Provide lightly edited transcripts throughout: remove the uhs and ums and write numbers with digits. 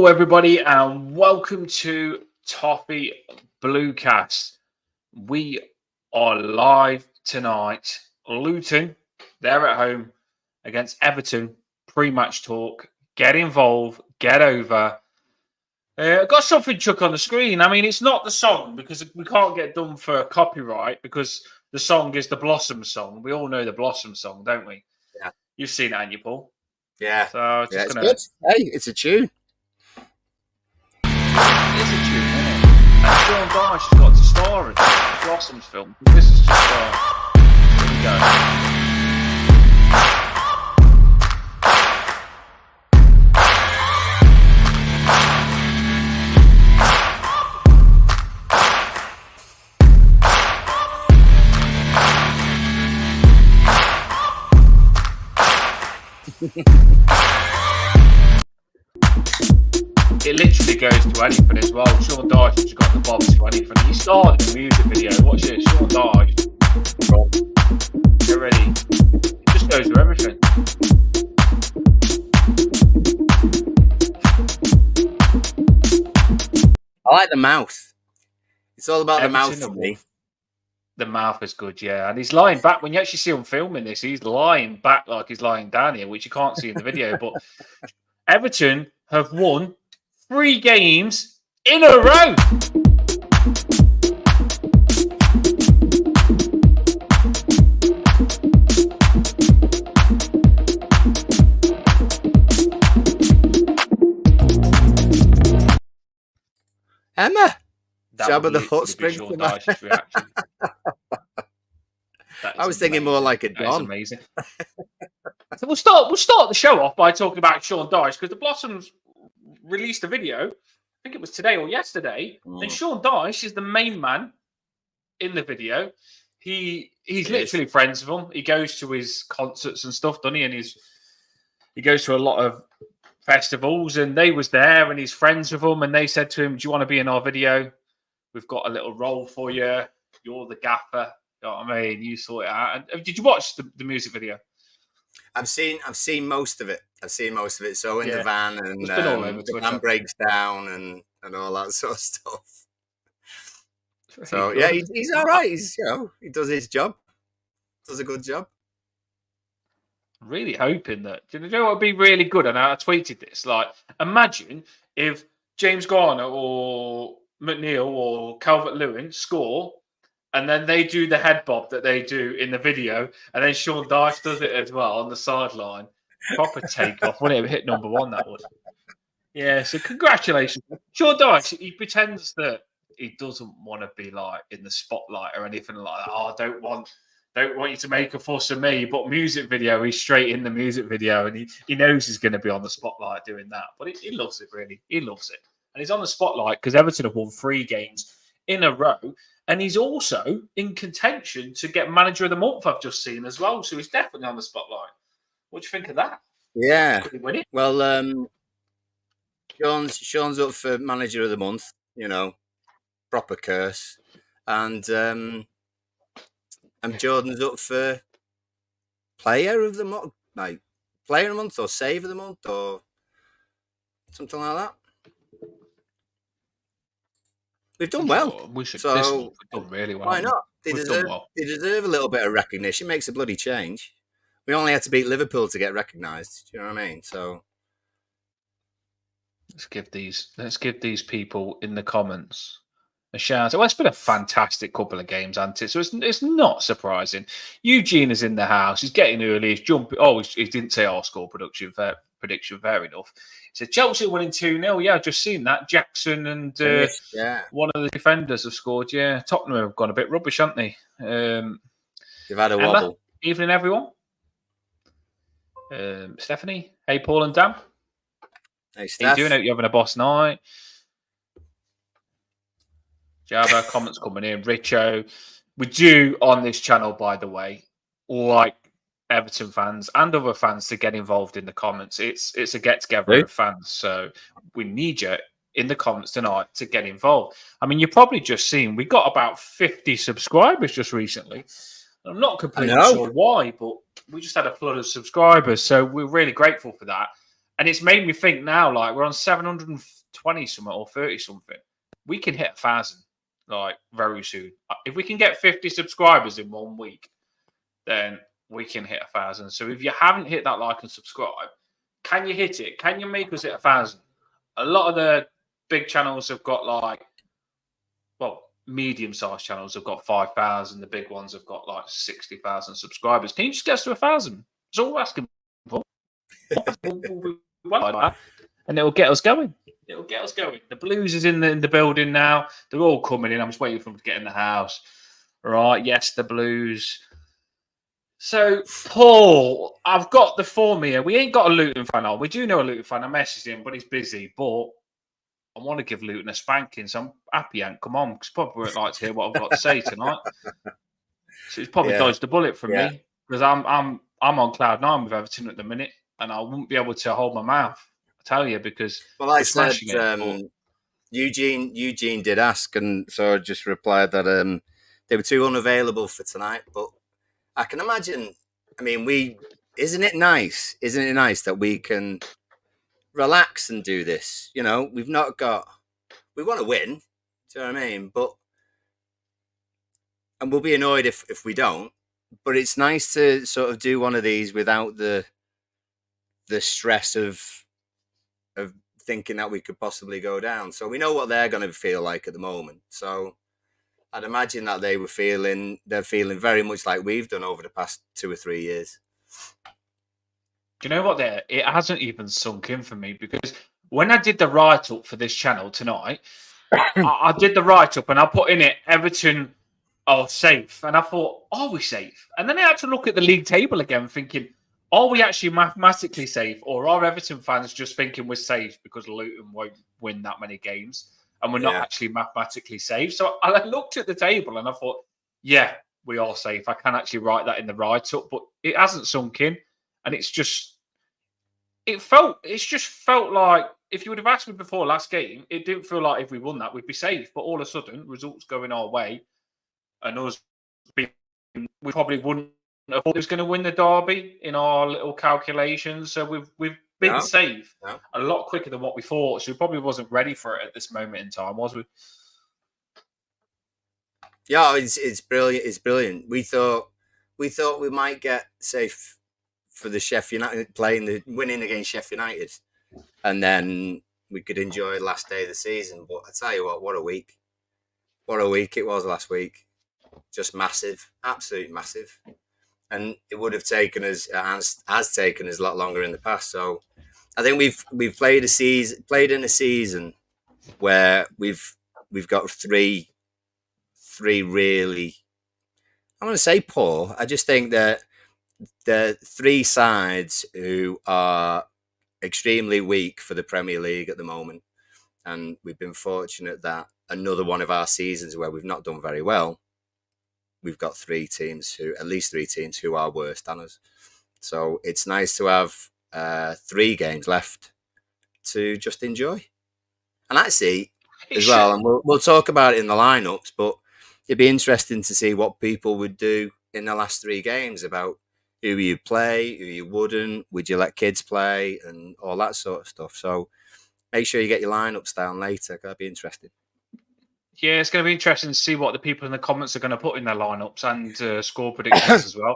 Hello, everybody, and welcome to Toffee Bluecast. We are live tonight. Luton, they're at home against Everton. Pre-match talk. Get involved. Get over. I've got something, Chuck, on the screen. I mean, it's not the song because we can't get done for copyright because the song is the Blossom song. We all know the Blossom song, don't we? Yeah. You've seen it, haven't you, Paul? Yeah. So it's good. Hey, it's a tune. It's a tune, isn't it? And Shawn D has got to star in the Blossoms film. This is just here we go. It literally goes to anything as well. Shawn D has got the bob to anything. He started the music video. Watch this. Shawn D. Get ready. It just goes to everything. I like the mouth. It's all about the mouth for me. The mouth is good, yeah. And he's lying back. When you actually see him filming this, he's lying back like he's lying down here, which you can't see in the video. But Everton have won 3 games in a row. Emma, Jabba the Hutt sprinkler. I was thinking more like a Don. That's amazing. So we'll start the show off by talking about Shawn D because the Blossoms released a video. I think it was today or yesterday, and Shawn D is the main man in the video. He's literally friends with him. He goes to his concerts and stuff, doesn't he? And he goes to a lot of festivals, and they was there, and he's friends with them, and they said to him, "Do you want to be in our video? We've got a little role for you. You're the gaffer." You know what I mean? You sort it out. And did you watch the music video? I've seen most of it. So in the van, and the van breaks down and all that sort of stuff. So yeah, he's all right. He does his job. Does a good job. Really hoping that. Do you know what would be really good? And I tweeted this. Like, imagine if James Garner or McNeil or Calvert-Lewin score, and then they do the head bob that they do in the video, and then Shawn D does it as well on the sideline. Proper takeoff. Wouldn't it hit number 1, that would? Yeah, so congratulations. Shawn D, he pretends that he doesn't want to be like in the spotlight or anything like that. Oh, I don't want you to make a fuss of me. But music video, he's straight in the music video, and he knows he's going to be on the spotlight doing that. But he loves it, really. He loves it. And he's on the spotlight because Everton have won 3 games in a row. And he's also in contention to get Manager of the Month, I've just seen as well. So he's definitely on the spotlight. What do you think of that? Yeah. Well, Sean's up for Manager of the Month, proper curse. And Jordan's up for Player of the Month, like Player of the Month or Save of the Month or something like that. We've done well. We should. So this we've done really well. Why not? They deserve a little bit of recognition. It makes a bloody change. We only had to beat Liverpool to get recognised. Do you know what I mean? So let's give these people in the comments a shout. Well, it's been a fantastic couple of games, hasn't it? So it's not surprising. Eugene is in the house. He's getting early. He's jumping. Oh, he didn't say our score prediction. Fair enough. So Chelsea winning 2-0. Yeah, I've just seen that. Jackson and one of the defenders have scored. Yeah, Tottenham have gone a bit rubbish, haven't they? They've had a wobble. Evening, everyone. Stephanie. Hey, Paul and Dan. Hey, Steph. How you doing? Hope you're having a boss night. Jabba, comments coming in. Richo. We do on this channel, by the way, like Everton fans and other fans to get involved in the comments. It's a get-together of fans. So we need you in the comments tonight to get involved. I mean, you've probably just seen we got about 50 subscribers just recently. I'm not completely sure why, but we just had a flood of subscribers. So we're really grateful for that. And it's made me think now, like, we're on 720 something or 30 something. We can hit 1,000, like, very soon. If we can get 50 subscribers in 1 week, then we can hit 1,000. So if you haven't hit that like and subscribe, can you hit it? Can you make us hit 1,000? A lot of the big channels have got like, well, medium-sized channels have got 5,000. The big ones have got like 60,000 subscribers. Can you just get us to 1,000? That's all we're asking for. And it'll get us going. It'll get us going. The Blues is in the building now. They're all coming in. I'm just waiting for them to get in the house. Right? Yes, the Blues. So, Paul, I've got the form here. We ain't got a Luton fan on. We do know a Luton fan. I messaged him, but he's busy. But I want to give Luton a spanking, so I'm happy, Ant. Come on, because probably won't like to hear what I've got to say tonight. So he's probably dodged the bullet from me, because I'm on cloud nine with Everton at the minute, and I wouldn't be able to hold my mouth. I tell you, because I said Eugene did ask, and so I just replied that they were too unavailable for tonight. But I can imagine. I mean, isn't it nice? Isn't it nice that we can relax and do this? You know, we want to win. Do you know what I mean? And we'll be annoyed if we don't. But it's nice to sort of do one of these without the stress of thinking that we could possibly go down. So we know what they're going to feel like at the moment. So I'd imagine that they're feeling very much like we've done over the past 2 or 3 years. Do you know what? It hasn't even sunk in for me, because when I did the write-up for this channel tonight, I did the write-up and I put in it, Everton are safe. And I thought, are we safe? And then I had to look at the league table again, thinking, are we actually mathematically safe, or are Everton fans just thinking we're safe because Luton won't win that many games and we're not actually mathematically safe? So I looked at the table and I thought, yeah, we are safe. I can actually write that in the write-up, but it hasn't sunk in. And it's just felt like, if you would have asked me before last game, it didn't feel like if we won that, we'd be safe. But all of a sudden, results going our way, and us we probably wouldn't have thought it was going to win the derby in our little calculations. So we've been safe a lot quicker than what we thought. So we probably wasn't ready for it at this moment in time, was we? Yeah, it's brilliant. It's brilliant. We thought we might get safe for the Sheffield United winning against Sheffield United, and then we could enjoy the last day of the season. But I tell you what a week! What a week it was last week. Just massive, absolute massive. And it would have taken us, has taken us a lot longer in the past. So I think we've played in a season where we've got three really, I want to say poor. I just think that the three sides who are extremely weak for the Premier League at the moment, and we've been fortunate that another one of our seasons where we've not done very well, we've got at least three teams who are worse than us. So it's nice to have 3 games left to just enjoy. And actually, as well, and we'll talk about it in the lineups, but it'd be interesting to see what people would do in the last 3 games about who you play, who you wouldn't, would you let kids play, and all that sort of stuff. So make sure you get your lineups down later. That'd be interesting. Yeah, it's going to be interesting to see what the people in the comments are going to put in their lineups and score predictions as well.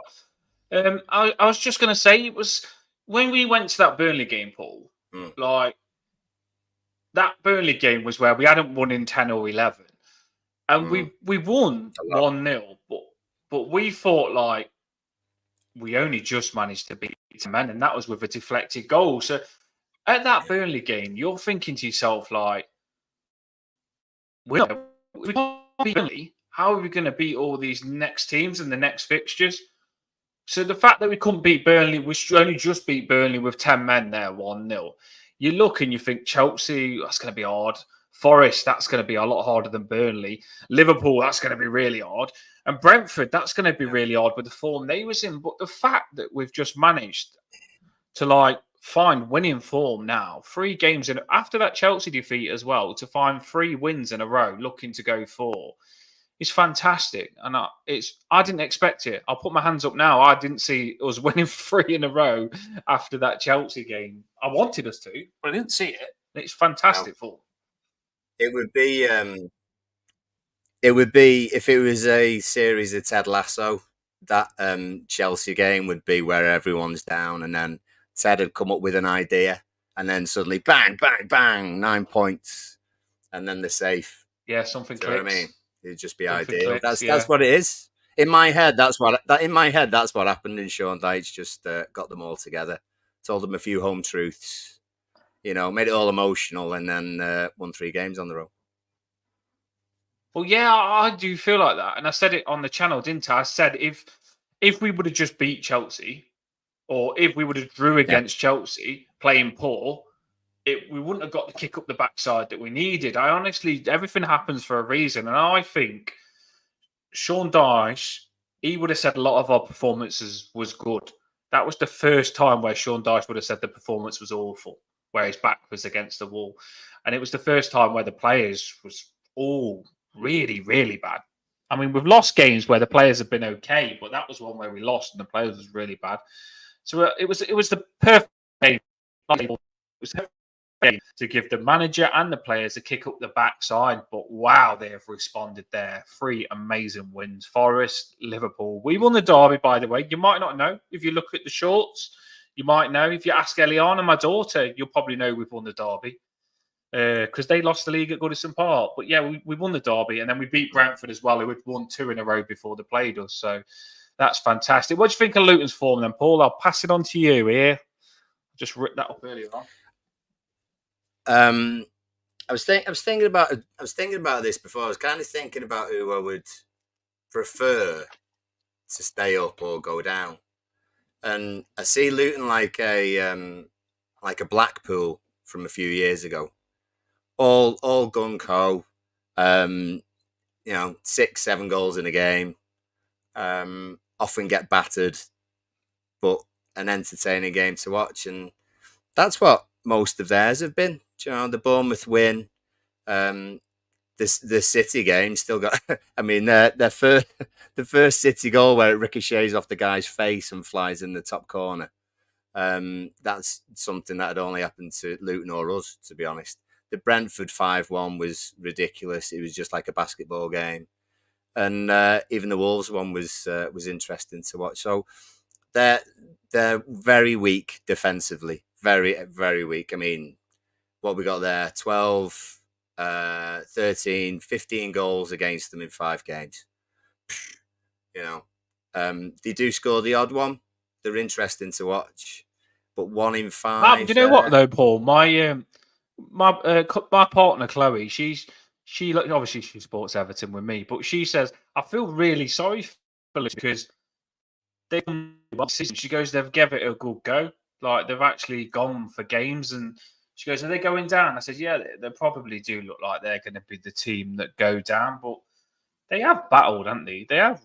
I was just going to say, it was when we went to that Burnley game, Paul, like that Burnley game was where we hadn't won in 10 or 11. And we won 1-0, but we thought like we only just managed to beat men, and that was with a deflected goal. So at that Burnley game, you're thinking to yourself like, we can't beat Burnley. How are we going to beat all these next teams and the next fixtures? So the fact that we couldn't beat Burnley, we only just beat Burnley with 10 men there, 1-0. You look and you think Chelsea, that's going to be hard. Forest, that's going to be a lot harder than Burnley. Liverpool, that's going to be really hard. And Brentford, that's going to be really hard with the form they was in. But the fact that we've just managed to like find winning form now, 3 games in after that Chelsea defeat as well, to find 3 wins in a row, looking to go 4. is fantastic, and I didn't expect it. I'll put my hands up now. I didn't see us winning 3 in a row after that Chelsea game. I wanted us to, but I didn't see it. It's fantastic football. It would be if it was a series of Ted Lasso. That Chelsea game would be where everyone's down, and then Ted had come up with an idea, and then suddenly bang, bang, bang, 9 points, and then they're safe. Yeah, something clicks. You know what I mean? It'd just be something ideal. Clicks, that's what it is. In my head, that's what happened. And Shawn D just got them all together, told them a few home truths, made it all emotional, and then won 3 games on the row. Well, yeah, I do feel like that, and I said it on the channel, didn't I? I said if we would have just beat Chelsea, or if we would have drew against Chelsea, playing poor, we wouldn't have got the kick up the backside that we needed. I honestly, everything happens for a reason, and I think Shawn Dyche, he would have said a lot of our performances was good. That was the first time where Shawn Dyche would have said the performance was awful, where his back was against the wall, and it was the first time where the players was all really, really bad. I mean, we've lost games where the players have been okay, but that was one where we lost and the players was really bad. So it was the perfect game. It was to give the manager and the players a kick up the backside. But wow, they have responded there. 3 amazing wins. Forest, Liverpool. We won the derby, by the way. You might not know if you look at the shorts. You might know if you ask Eliana, my daughter. You'll probably know we've won the derby. Because they lost the league at Goodison Park. But yeah, we won the derby, and then we beat Brentford as well, who had won 2 in a row before they played us. So that's fantastic. What do you think of Luton's form then, Paul? I'll pass it on to you here. Just ripped that up earlier on. I was thinking about this before. I was kind of thinking about who I would prefer to stay up or go down, and I see Luton like a Blackpool from a few years ago. All gung ho, 6-7 goals in a game, often get battered, but an entertaining game to watch, and that's what most of theirs have been. The Bournemouth win, the City game still got. I mean, the first City goal where it ricochets off the guy's face and flies in the top corner. That's something that had only happened to Luton or us, to be honest. The Brentford 5-1 was ridiculous. It was just like a basketball game, and even the Wolves one was interesting to watch. So they're very weak defensively, very, very weak. I mean, what we got there, 12, 13, 15 goals against them in 5 games. They do score the odd one. They're interesting to watch, but 1 in 5. Do you know what though, Paul? My partner Chloe, she obviously she supports Everton with me, but she says I feel really sorry for Luton because she goes they've given it a good go, like they've actually gone for games, and she goes, are they going down? I said, yeah, they probably do look like they're going to be the team that go down, but they have battled, haven't they? They have.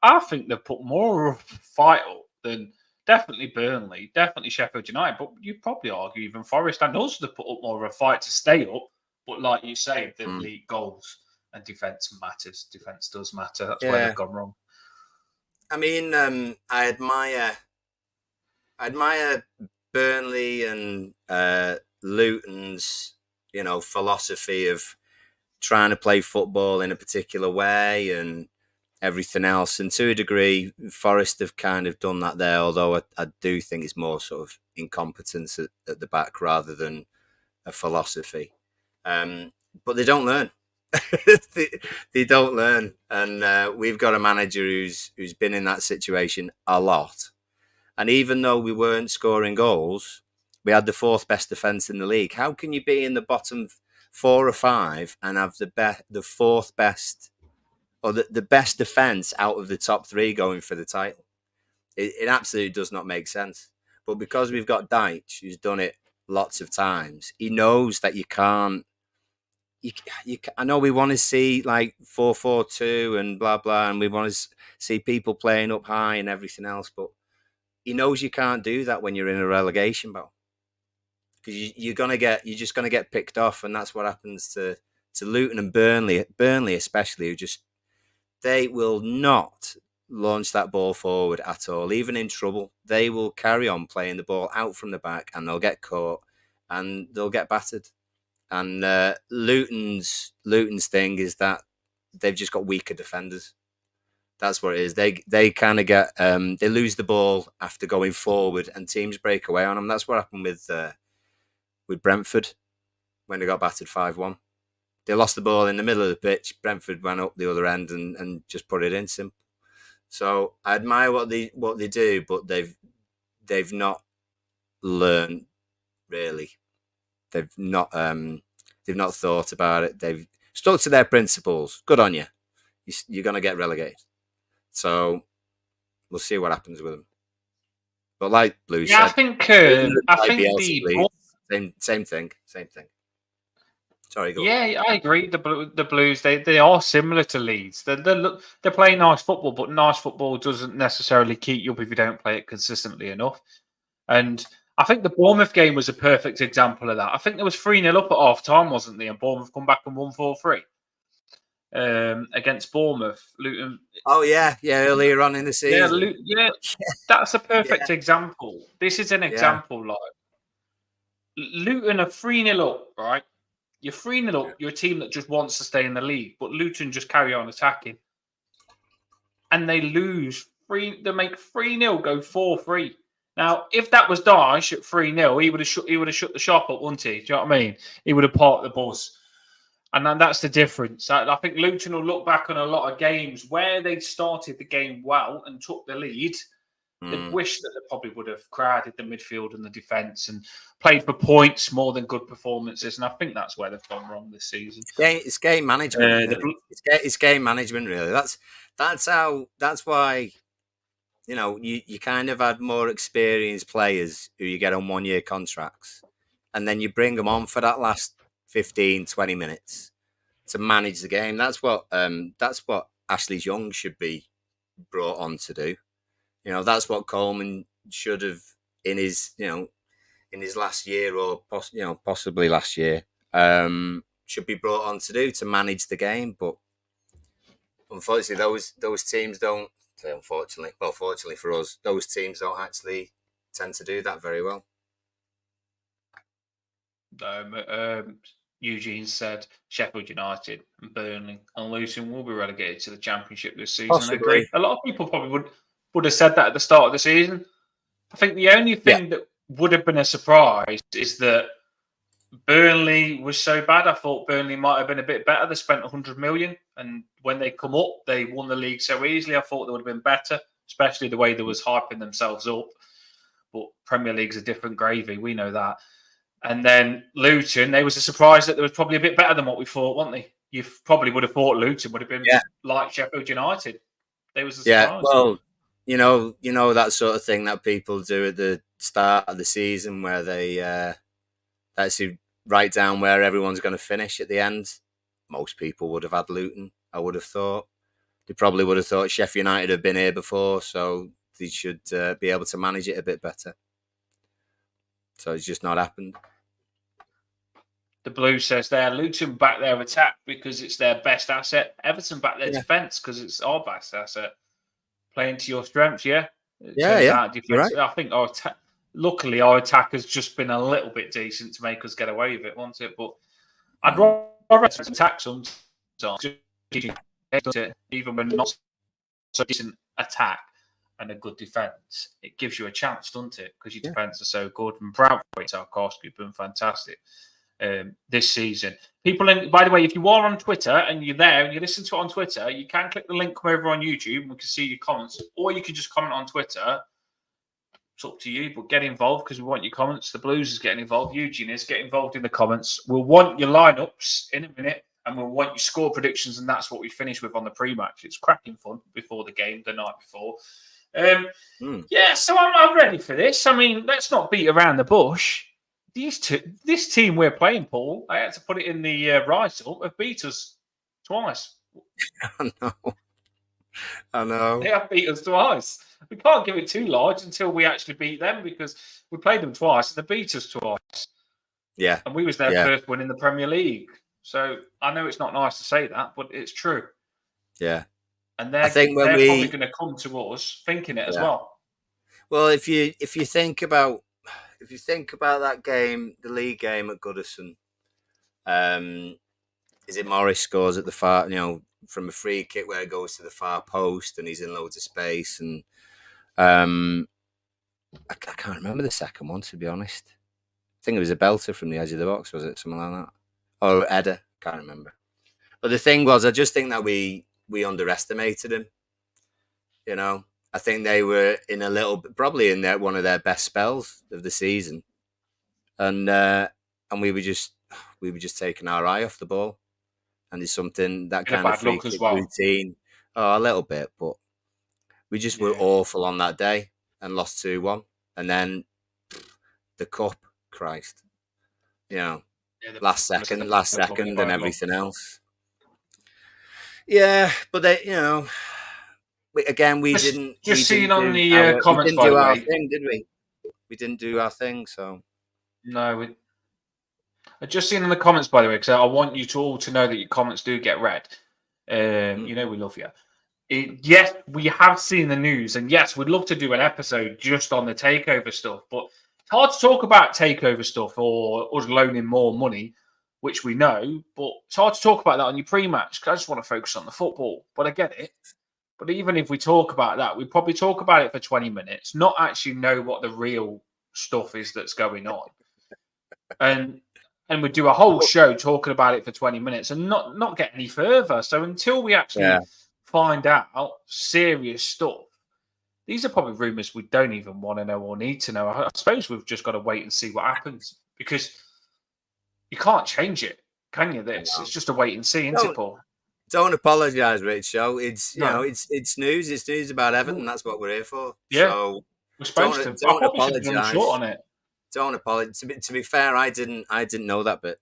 I think they've put more of a fight up than. Definitely Burnley, definitely Sheffield United, but you'd probably argue even Forest and us to put up more of a fight to stay up. But like you say, they've leaked goals and defence matters. Defence does matter. That's where they've gone wrong. I mean, I admire Burnley and Luton's, philosophy of trying to play football in a particular way and everything else, and to a degree Forest have kind of done that there, although I do think it's more sort of incompetence at the back rather than a philosophy, but they don't learn. they don't learn, and we've got a manager who's been in that situation a lot, and even though we weren't scoring goals, we had the 4th best defence in the league. How can you be in the bottom 4 or 5 and have the 4th best or the best defence out of the top 3 going for the title? It absolutely does not make sense. But because we've got Dyche, who's done it lots of times, he knows that you can't. I know we want to see like 4-4-2 and blah blah, and we want to see people playing up high and everything else, but he knows you can't do that when you're in a relegation battle, because you're just gonna get picked off, and that's what happens to Luton and Burnley especially, who just they will not launch that ball forward at all. Even in trouble, they will carry on playing the ball out from the back, and they'll get caught and they'll get battered. And Luton's thing is that they've just got weaker defenders. That's what it is. They kind of get they lose the ball after going forward, and teams break away on them. That's what happened with Brentford when they got battered 5-1. They lost the ball in the middle of the pitch. Brentford went up the other end and just put it in simple. So I admire what they do, but they've not learned really. They've not thought about it. They've stuck to their principles. Good on you. You're going to get relegated. So we'll see what happens with them. But like Blue said, I think the same thing. Sorry, go on. Yeah, I agree. The Blues they are similar to Leeds. They're playing nice football, but nice football doesn't necessarily keep you up if you don't play it consistently enough. And I think the Bournemouth game was a perfect example of that. I think there was 3-0 up at half time, wasn't there? And Bournemouth come back and won 4-3 against Bournemouth. Luton. Oh yeah, earlier on in the season. Yeah, that's a perfect example. This is an example. Like Luton are 3-0 up, right? You're 3-0 up. You're a team that just wants to stay in the league, but Luton just carry on attacking, and they lose 3. They make 3-0 go 4-3. Now, if that was Daesh at 3-0, he would have shut the shop up, wouldn't he? Do you know what I mean? He would have parked the bus, and then that's the difference. I think Luton will look back on a lot of games where they started the game well and took the lead. They wish that they probably would have crowded the midfield and the defence and played for points more than good performances. And I think that's where they've gone wrong this season. It's game management. Really. It's game management, really. That's why, you kind of had more experienced players who you get on 1-year contracts, and then you bring them on for that last 15, 20 minutes to manage the game. That's what Ashley Young should be brought on to do. That's what Coleman should have in his last year or possibly last year should be brought on to do to manage the game. But unfortunately, those teams don't. Fortunately for us, those teams don't actually tend to do that very well. Eugene said Sheffield United and Burnley and Luton will be relegated to the Championship this season. Possibly. I agree. A lot of people probably would have said that at the start of the season. I think the only thing that would have been a surprise is that Burnley was so bad. I thought Burnley might have been a bit better. They spent 100 million, and when they come up, they won the league so easily. I thought they would have been better, especially the way they was hyping themselves up. But Premier League's a different gravy. We know that. And then Luton, they was a surprise that they was probably a bit better than what we thought, weren't they? You probably would have thought Luton would have been like Sheffield United. They was a surprise. Well, you know that sort of thing that people do at the start of the season where they actually write down where everyone's going to finish at the end. Most people would have had Luton, I would have thought. They probably would have thought Sheffield United have been here before, so they should be able to manage it a bit better. So it's just not happened. The Blues says there, Luton back their attack because it's their best asset. Everton back their defence because it's our best asset. Playing to your strengths, Right. I think luckily our attack has just been a little bit decent to make us get away with it, wasn't it? But I'd rather attack sometimes, even when not so decent attack and a good defence. It gives you a chance, doesn't it? Because your defence are so good. And Brown Tarkowski have been fantastic this season. By the way, if you are on Twitter and you're there and you listen to it on Twitter, you can click the link, come over on YouTube, and we can see your comments, or you can just comment on Twitter. It's up to you, but get involved because we want your comments. The Blues is getting involved. Eugene is getting involved in the comments. We'll want your lineups in a minute, and we'll want your score predictions, and that's what we finish with on the pre-match. It's cracking fun before the game, the night before. So I'm ready for this. I mean, let's not beat around the bush. This team we're playing, Paul, I had to put it in the write-up, have beat us twice. I know. They have beat us twice. We can't give it too large until we actually beat them because we played them twice and they beat us twice. Yeah. And we was their first win in the Premier League. So I know it's not nice to say that, but it's true. Yeah. and they're probably going to come to us thinking it as well. Well, if you think about that game, the league game at Goodison, is it Morris scores at the far, from a free kick where it goes to the far post and he's in loads of space, and I can't remember the second one, to be honest. I think it was a belter from the edge of the box, was it? Something like that. Or Edda, can't remember. But the thing was, I just think that we underestimated him. I think they were in probably in one of their best spells of the season, and we were just taking our eye off the ball, and it's something that kind of free kick routine. Oh, a little bit, but we just were awful on that day and lost 2-1, and then the cup, Christ, last second, and everything else. Yeah, but they, we didn't. Just seeing on the comments, by the way, thing, did we? We didn't do our thing, so no. I just seen in the comments, by the way, because I want you all to know that your comments do get read. We love you. Yes, we have seen the news, and yes, we'd love to do an episode just on the takeover stuff, but it's hard to talk about takeover stuff or us loaning more money, which we know, but it's hard to talk about that on your pre-match because I just want to focus on the football. But I get it. But even if we talk about that, we probably talk about it for 20 minutes, not actually know what the real stuff is that's going on. And we do a whole show talking about it for 20 minutes and not get any further. So until we actually find out serious stuff, these are probably rumours we don't even want to know or need to know. I suppose we've just got to wait and see what happens because you can't change it, can you? It's just a wait and see, isn't it, Paul? Don't apologise, Rich. It's it's news. It's news about Everton. That's what we're here for. Yeah, so we're supposed to. Don't apologise. On it. Don't apologise. To be fair, I didn't know that bit.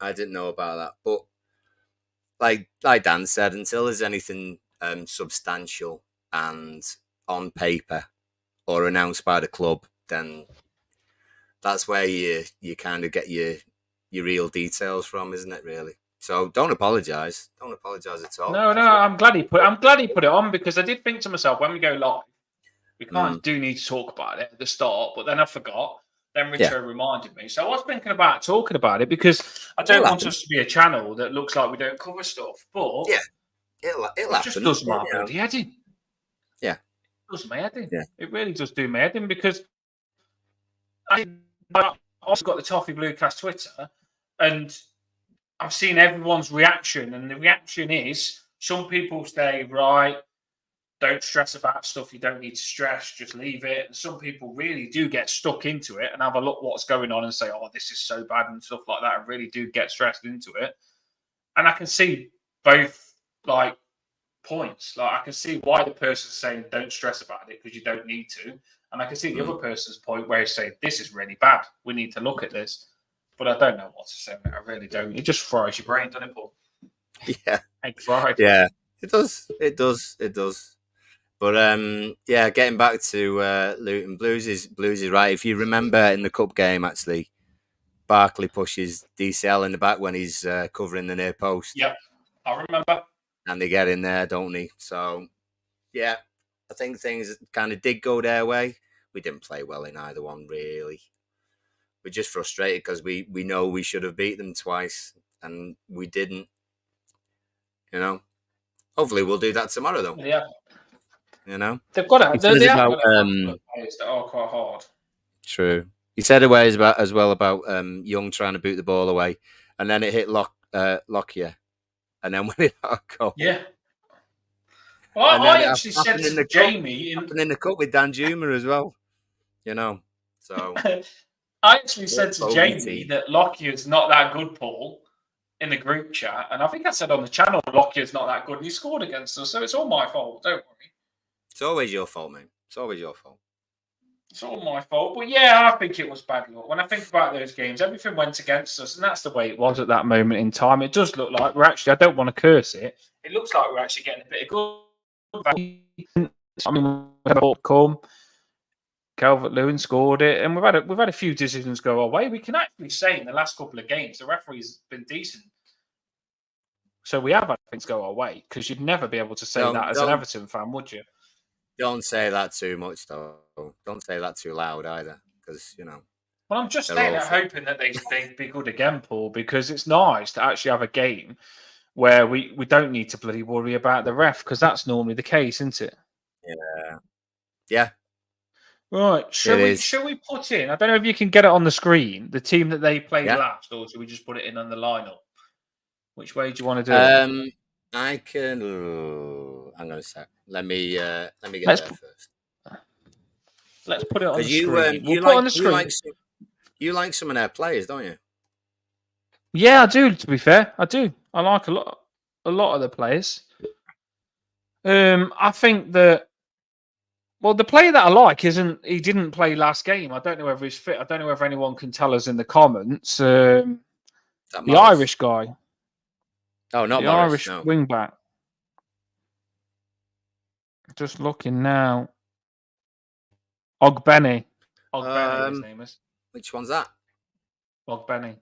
I didn't know about that. But like Dan said, until there's anything substantial and on paper or announced by the club, then that's where you kind of get your real details from, isn't it? Really. So don't apologise. Don't apologise at all. No. I'm glad he put it on because I did think to myself when we go live, we do need to talk about it at the start, but then I forgot. Then Richo reminded me. So I was thinking about talking about it because I don't want us to be a channel that looks like we don't cover stuff. But it just does my bloody head in. Yeah. It does my head in. Yeah. It really does do my head in because I also got the Toffee Bluecast Twitter and I've seen everyone's reaction, and the reaction is some people say, right, don't stress about stuff you don't need to stress, just leave it. And some people really do get stuck into it and have a look what's going on and say, oh, this is so bad and stuff like that. I really do get stressed into it. And I can see both points. I can see why the person's saying don't stress about it because you don't need to. And I can see the other person's point where he's saying this is really bad. We need to look at this. But I don't know what to say. I really don't. It just fries your brain, doesn't it, Paul? Yeah. Yeah, it does. But getting back to Luton, Blues is right. If you remember in the cup game, actually, Barkley pushes DCL in the back when he's covering the near post. Yep, I remember. And they get in there, don't they? So, yeah, I think things kind of did go their way. We didn't play well in either one, really. We're just frustrated because we know we should have beat them twice and we didn't. Hopefully we'll do that tomorrow, though. Yeah. They've got to. They have got players that are quite hard. True. He said as well about Young trying to boot the ball away, and then it hit Lockyer, and then when it goal. Yeah. Well, I actually said to Jamie in the cup with Dan Juma as well. So. I actually said to Jamie that Lockyer's not that good, Paul, in the group chat. And I think I said on the channel, Lockyer's not that good. And he scored against us. So it's all my fault. Don't worry. It's always your fault, mate. It's always your fault. It's all my fault. But yeah, I think it was bad luck. When I think about those games, everything went against us. And that's the way it was at that moment in time. It does look like we're actually, I don't want to curse it. It looks like we're actually getting a bit of good value. I mean, we had a come. Calvert-Lewin scored it, and we've had a few decisions go our way. We can actually say in the last couple of games the referee's been decent. So we have had things go our way, because you'd never be able to say that as an Everton fan, would you? Don't say that too much, though. Don't say that too loud either, because, you know. Well, I'm just saying, hoping that they'd be good again, Paul, because it's nice to actually have a game where we don't need to bloody worry about the ref, because that's normally the case, isn't it? Yeah. Yeah. Right. Shall we put in, I don't know if you can get it on the screen, the team that they played last, or should we just put it in on the lineup? Which way do you want to do it? I can. Hang on a sec. Let me get there first. Let's put it on the screen. We'll put on the screen. You like some of their players, don't you? Yeah, I do. To be fair, I do. I like a lot of the players. I think that. Well, the player that I like he didn't play last game. I don't know whether he's fit. I don't know whether anyone can tell us in the comments. The Irish guy. Oh, not the Morris, Irish no. wing back. Just looking now. Ogbeni. His name is. Which one's that? Ogbeni.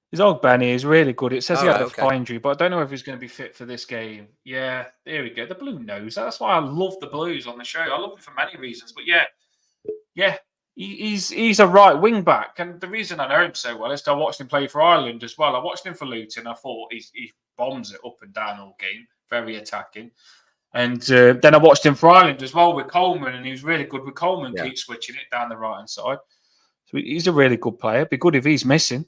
His Ogbeni is really good. It says he had a thigh injury, but I don't know if he's going to be fit for this game. Yeah, there we go. The blue nose. That's why I love the Blues on the show. I love it for many reasons. But yeah, he's a right wing back. And the reason I know him so well is I watched him play for Ireland as well. I watched him for Luton. I thought he bombs it up and down all game. Very attacking. And then I watched him for Ireland as well with Coleman, and he was really good with Coleman. Yeah. Keep switching it down the right-hand side. So he's a really good player. It'd be good if he's missing.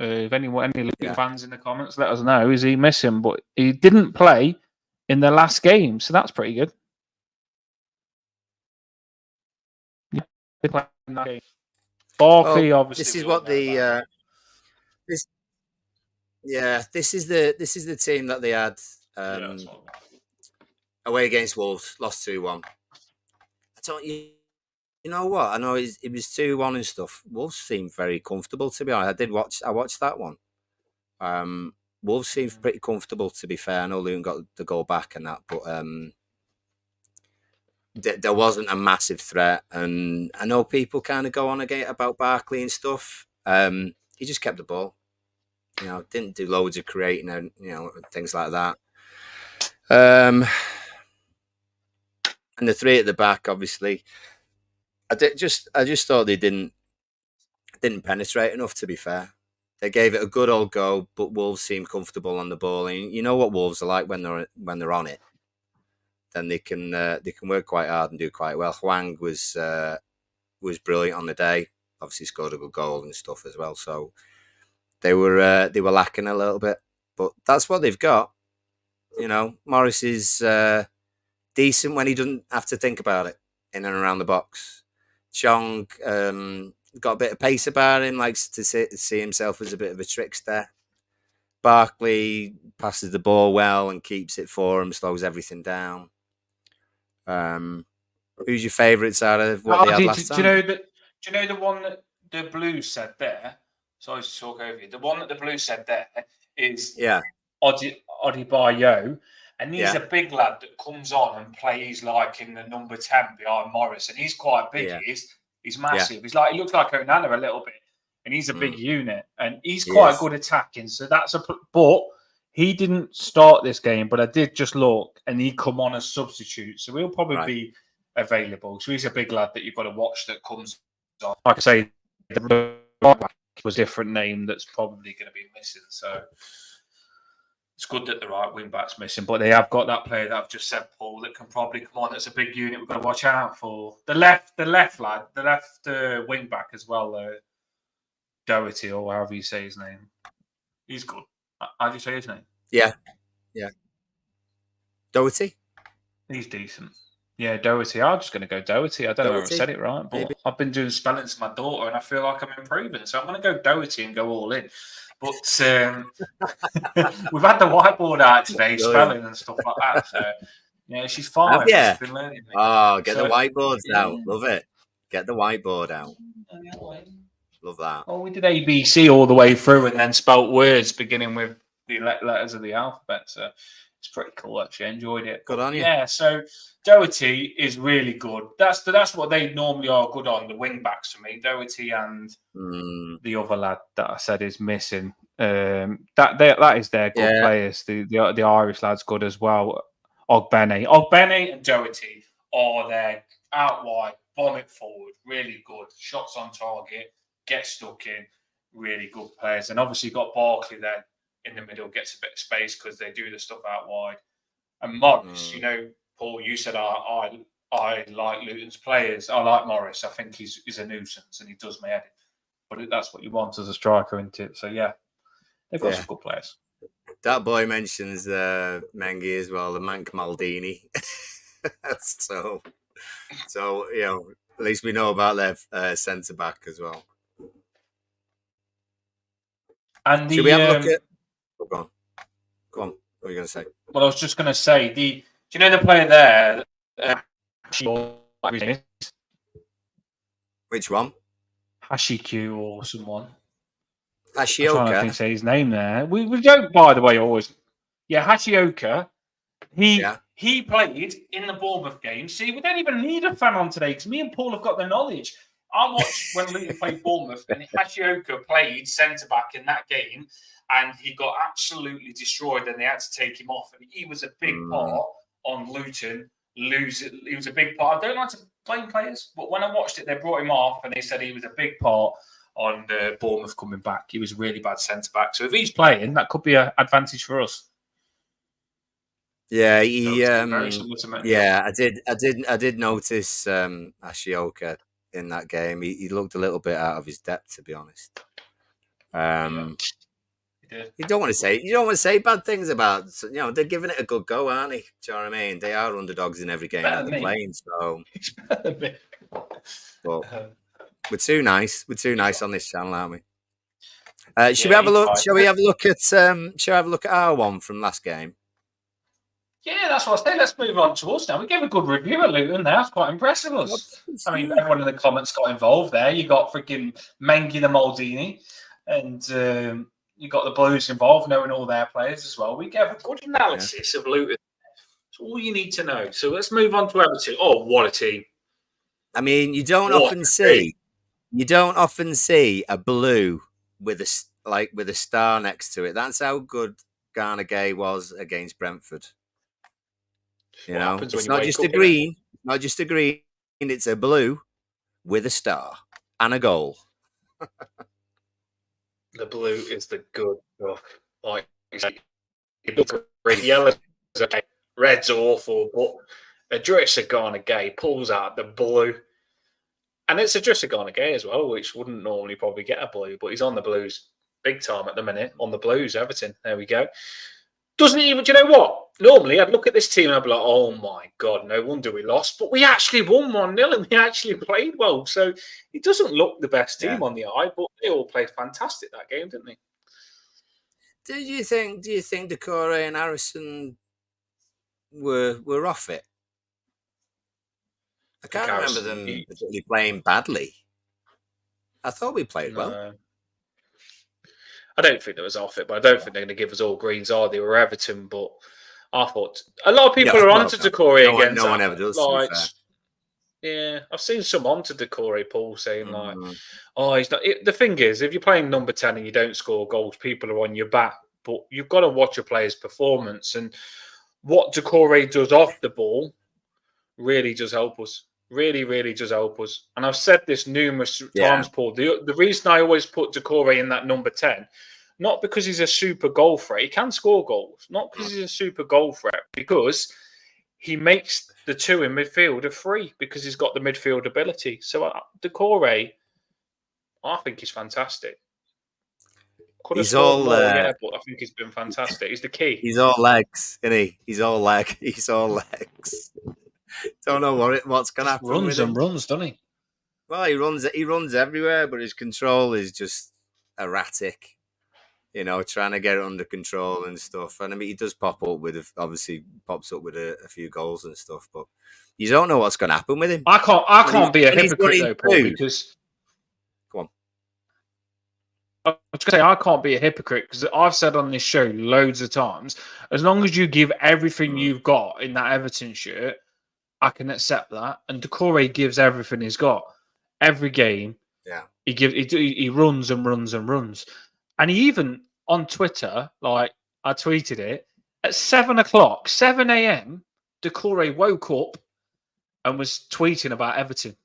If any Luton fans in the comments, let us know. Is he missing? But he didn't play in the last game, so that's pretty good. Yeah, he played in that game. Barkley, obviously. This is what the this is the team that they had away against Wolves, lost 2-1. I don't. You know what? I know it was 2-1 and stuff. Wolves seemed very comfortable, to be honest. I watched that one. Wolves seemed pretty comfortable, to be fair. I know Luton got the goal back and that, but there wasn't a massive threat. And I know people kind of go on again about Barkley and stuff. He just kept the ball. You know, didn't do loads of creating and things like that. And the three at the back, obviously. I just thought they didn't penetrate enough, to be fair. They gave it a good old go, but Wolves seemed comfortable on the ball. And you know what Wolves are like when they're on it. Then they can work quite hard and do quite well. Hwang was brilliant on the day. Obviously scored a good goal and stuff as well. So they were lacking a little bit, but that's what they've got. You know, Morris is decent when he doesn't have to think about it in and around the box. Chong got a bit of pace about him, likes to see himself as a bit of a trickster. Barkley passes the ball well and keeps it for him, slows everything down. Who's your favourites out of what they had last time? Do you know the one that the Blues said there? Sorry to talk over you. The one that the Blues said there is Odibayo. And he's a big lad that comes on and plays like in the number 10 behind Morris. And he's quite big. Yeah. He's massive. He looks like Onana a little bit. And he's a big unit. And he's quite good attacking. So but he didn't start this game, but I did just look and he come on as substitute. So he'll probably be available. So he's a big lad that you've got to watch that comes on. Like I say, the was a different name that's probably going to be missing. So it's good that the right wing back's missing, but they have got that player that I've just said, Paul, that can probably come on. That's a big unit we've got to watch out for. The left wing back as well, Doherty or however you say his name. He's good. How do you say his name? Yeah. Doherty? He's decent. Yeah, Doherty. I'm just going to go Doherty. I don't know if I said it right, but maybe. I've been doing spellings to my daughter and I feel like I'm improving. So I'm going to go Doherty and go all in. But we've had the whiteboard out today, spelling and stuff like that. So, yeah, she's fine. Yeah. She's been learning. Oh, get the whiteboards out. Love it. Get the whiteboard out. Love that. Oh, we did ABC all the way through and then spelt words beginning with the letters of the alphabet. So, It's pretty cool, actually. I enjoyed it. Good on you. Yeah, so Doherty is really good. That's what they normally are good on, the wing backs for me. Doherty and the other lad that I said is missing. That is their good players. The Irish lad's good as well. Ogbene and Doherty are their out wide, bomb it forward, really good. Shots on target, get stuck in, really good players. And obviously got Barkley then in the middle, gets a bit of space because they do the stuff out wide. And Morris, Paul, you said I like Luton's players. I like Morris. I think he's a nuisance and he does my head in. But that's what you want as a striker, isn't it? So, yeah, they've got some good players. That boy mentions Mengi as well, the Mank Maldini. so, at least we know about their centre-back as well. And should we have a look at... Go on. What are you going to say? Well, I was just going to say, do you know the player there? Which one? Hashiku or someone. Hashioka. I'm trying to say his name there. We don't, by the way, always. Yeah, Hashioka. He played in the Bournemouth game. See, we don't even need a fan on today because me and Paul have got the knowledge. I watched when Luton played Bournemouth and Hashioka played centre-back in that game and he got absolutely destroyed and they had to take him off. And he was a big part on Luton. He was a big part. I don't like to blame players, but when I watched it, they brought him off and they said he was a big part on Bournemouth coming back. He was a really bad centre-back. So if he's playing, that could be an advantage for us. Yeah, I did notice Ashioka in that game. He looked a little bit out of his depth, to be honest. You don't want to say bad things about. They're giving it a good go, aren't they? Do you know what I mean? They are underdogs in every game that they're playing. So, but we're too nice. We're too nice on this channel, aren't we? Shall we have a look? Shall we have a look at our one from last game? Yeah, that's what I say. Let's move on to us now. We gave a good review at Luton there. That's quite impressive. I mean, everyone in the comments got involved there. You got freaking Mengi the Maldini and you got the Blues involved, knowing all their players as well. We gave a good analysis of Luton. That's all you need to know. So let's move on to Everton. Oh, what a team. I mean, you don't often see a blue with a star next to it. That's how good Garner Gay was against Brentford. It's not just a green. Not just a green. It's a blue with a star and a goal. The blue is the good stuff. Like it looks great. Yellow's okay. Red's awful, but Idrissa Gana Gay pulls out the blue. And it's Idrissa Gana Gay as well, which wouldn't normally probably get a blue, but he's on the Blues big time at the minute. On the Blues, Everton. There we go. Doesn't even, do you know what? Normally, I'd look at this team and I'd be like, oh my God, no wonder we lost. But we actually won 1-0 and we actually played well. So it doesn't look the best team on the eye, but they all played fantastic that game, didn't they? Do you think Decore and Harrison were off it? I can't remember them particularly playing badly. I thought we played well. I don't think that was off it, but I don't think they're going to give us all greens, are they? Or Everton, but I thought a lot of people are onto Decore again. No one ever does. Yeah, I've seen some onto Decore, Paul, saying he's not. The thing is, if you're playing number 10 and you don't score goals, people are on your back. But you've got to watch your player's performance, and what Decore does off the ball really does help us. Really, really does help us. And I've said this numerous times, Paul. The reason I always put Decore in that number 10, not because he's a super goal threat. He can score goals. Not because he's a super goal threat. Because he makes the two in midfield are free because he's got the midfield ability. So Decore, I think he's fantastic. He's all but I think he's been fantastic. He's the key. He's all legs, isn't he? He's all legs. Don't know what's going to happen. Runs and runs, doesn't he? Well, he runs everywhere, but his control is just erratic. Trying to get it under control and stuff. And I mean, he does pops up with a few goals and stuff, but you don't know what's going to happen with him. I can't be a hypocrite though, Paul, because I was going to say, I can't be a hypocrite because I've said on this show loads of times, as long as you give everything you've got in that Everton shirt, I can accept that. And Doucouré gives everything he's got. Every game, he runs and runs and runs. And he even, on Twitter, like I tweeted it, at 7 o'clock, 7 a.m., Doucouré woke up and was tweeting about Everton,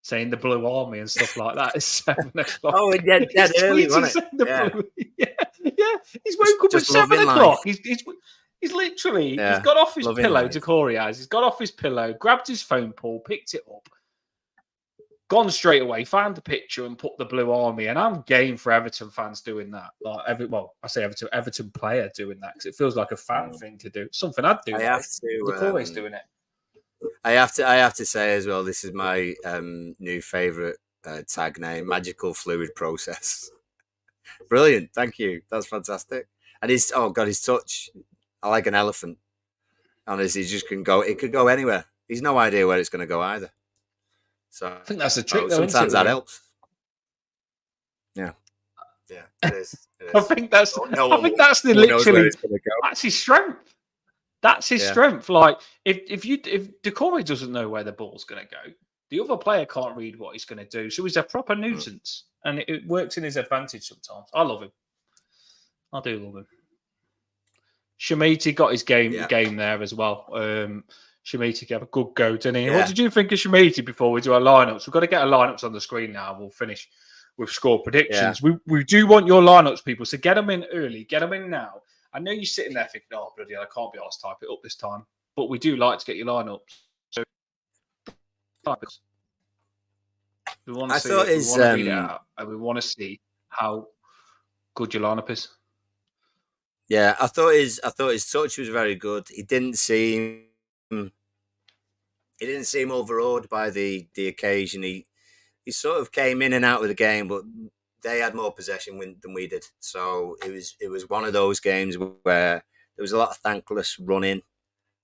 saying the Blue Army and stuff like that. It's 7 o'clock. Oh, yeah, dead early, wasn't it? Yeah. He's woke up at 7 o'clock. He's literally, he's got off his pillow, Doucouré has. He's got off his pillow, grabbed his phone, Paul, picked it up, gone straight away, found the picture and put the Blue Army. And I'm game for Everton fans doing that. Like I say Everton player doing that because it feels like a fan thing to do. Something I'd do. Doucouré's doing it. I have to say as well, this is my new favourite tag name, Magical Fluid Process. Brilliant, thank you. That's fantastic. And his touch, I like an elephant. Honestly, he just can go. It could go anywhere. He's no idea where it's going to go either. So I think that's the trick. Sometimes that helps. Yeah, it is. I think that's his strength. That's his strength. Like if Doucouré doesn't know where the ball's going to go, the other player can't read what he's going to do. So he's a proper nuisance, and it works in his advantage sometimes. I love him. I do love him. Shamiti got his game there as well. Shamiti gave a good go, didn't he? Yeah. What did you think of Shamiti before we do our lineups? We've got to get our lineups on the screen now. We'll finish with score predictions. Yeah. We do want your lineups, people. So get them in early. Get them in now. I know you're sitting there thinking, oh, bloody hell, I can't be asked to type it up this time. But we do like to get your lineups. So we want to see it. We want to read it out. And we want to see how good your lineup is. Yeah, I thought his touch was very good. He didn't seem overawed by the occasion. He sort of came in and out of the game, but they had more possession than we did. So it was one of those games where there was a lot of thankless running.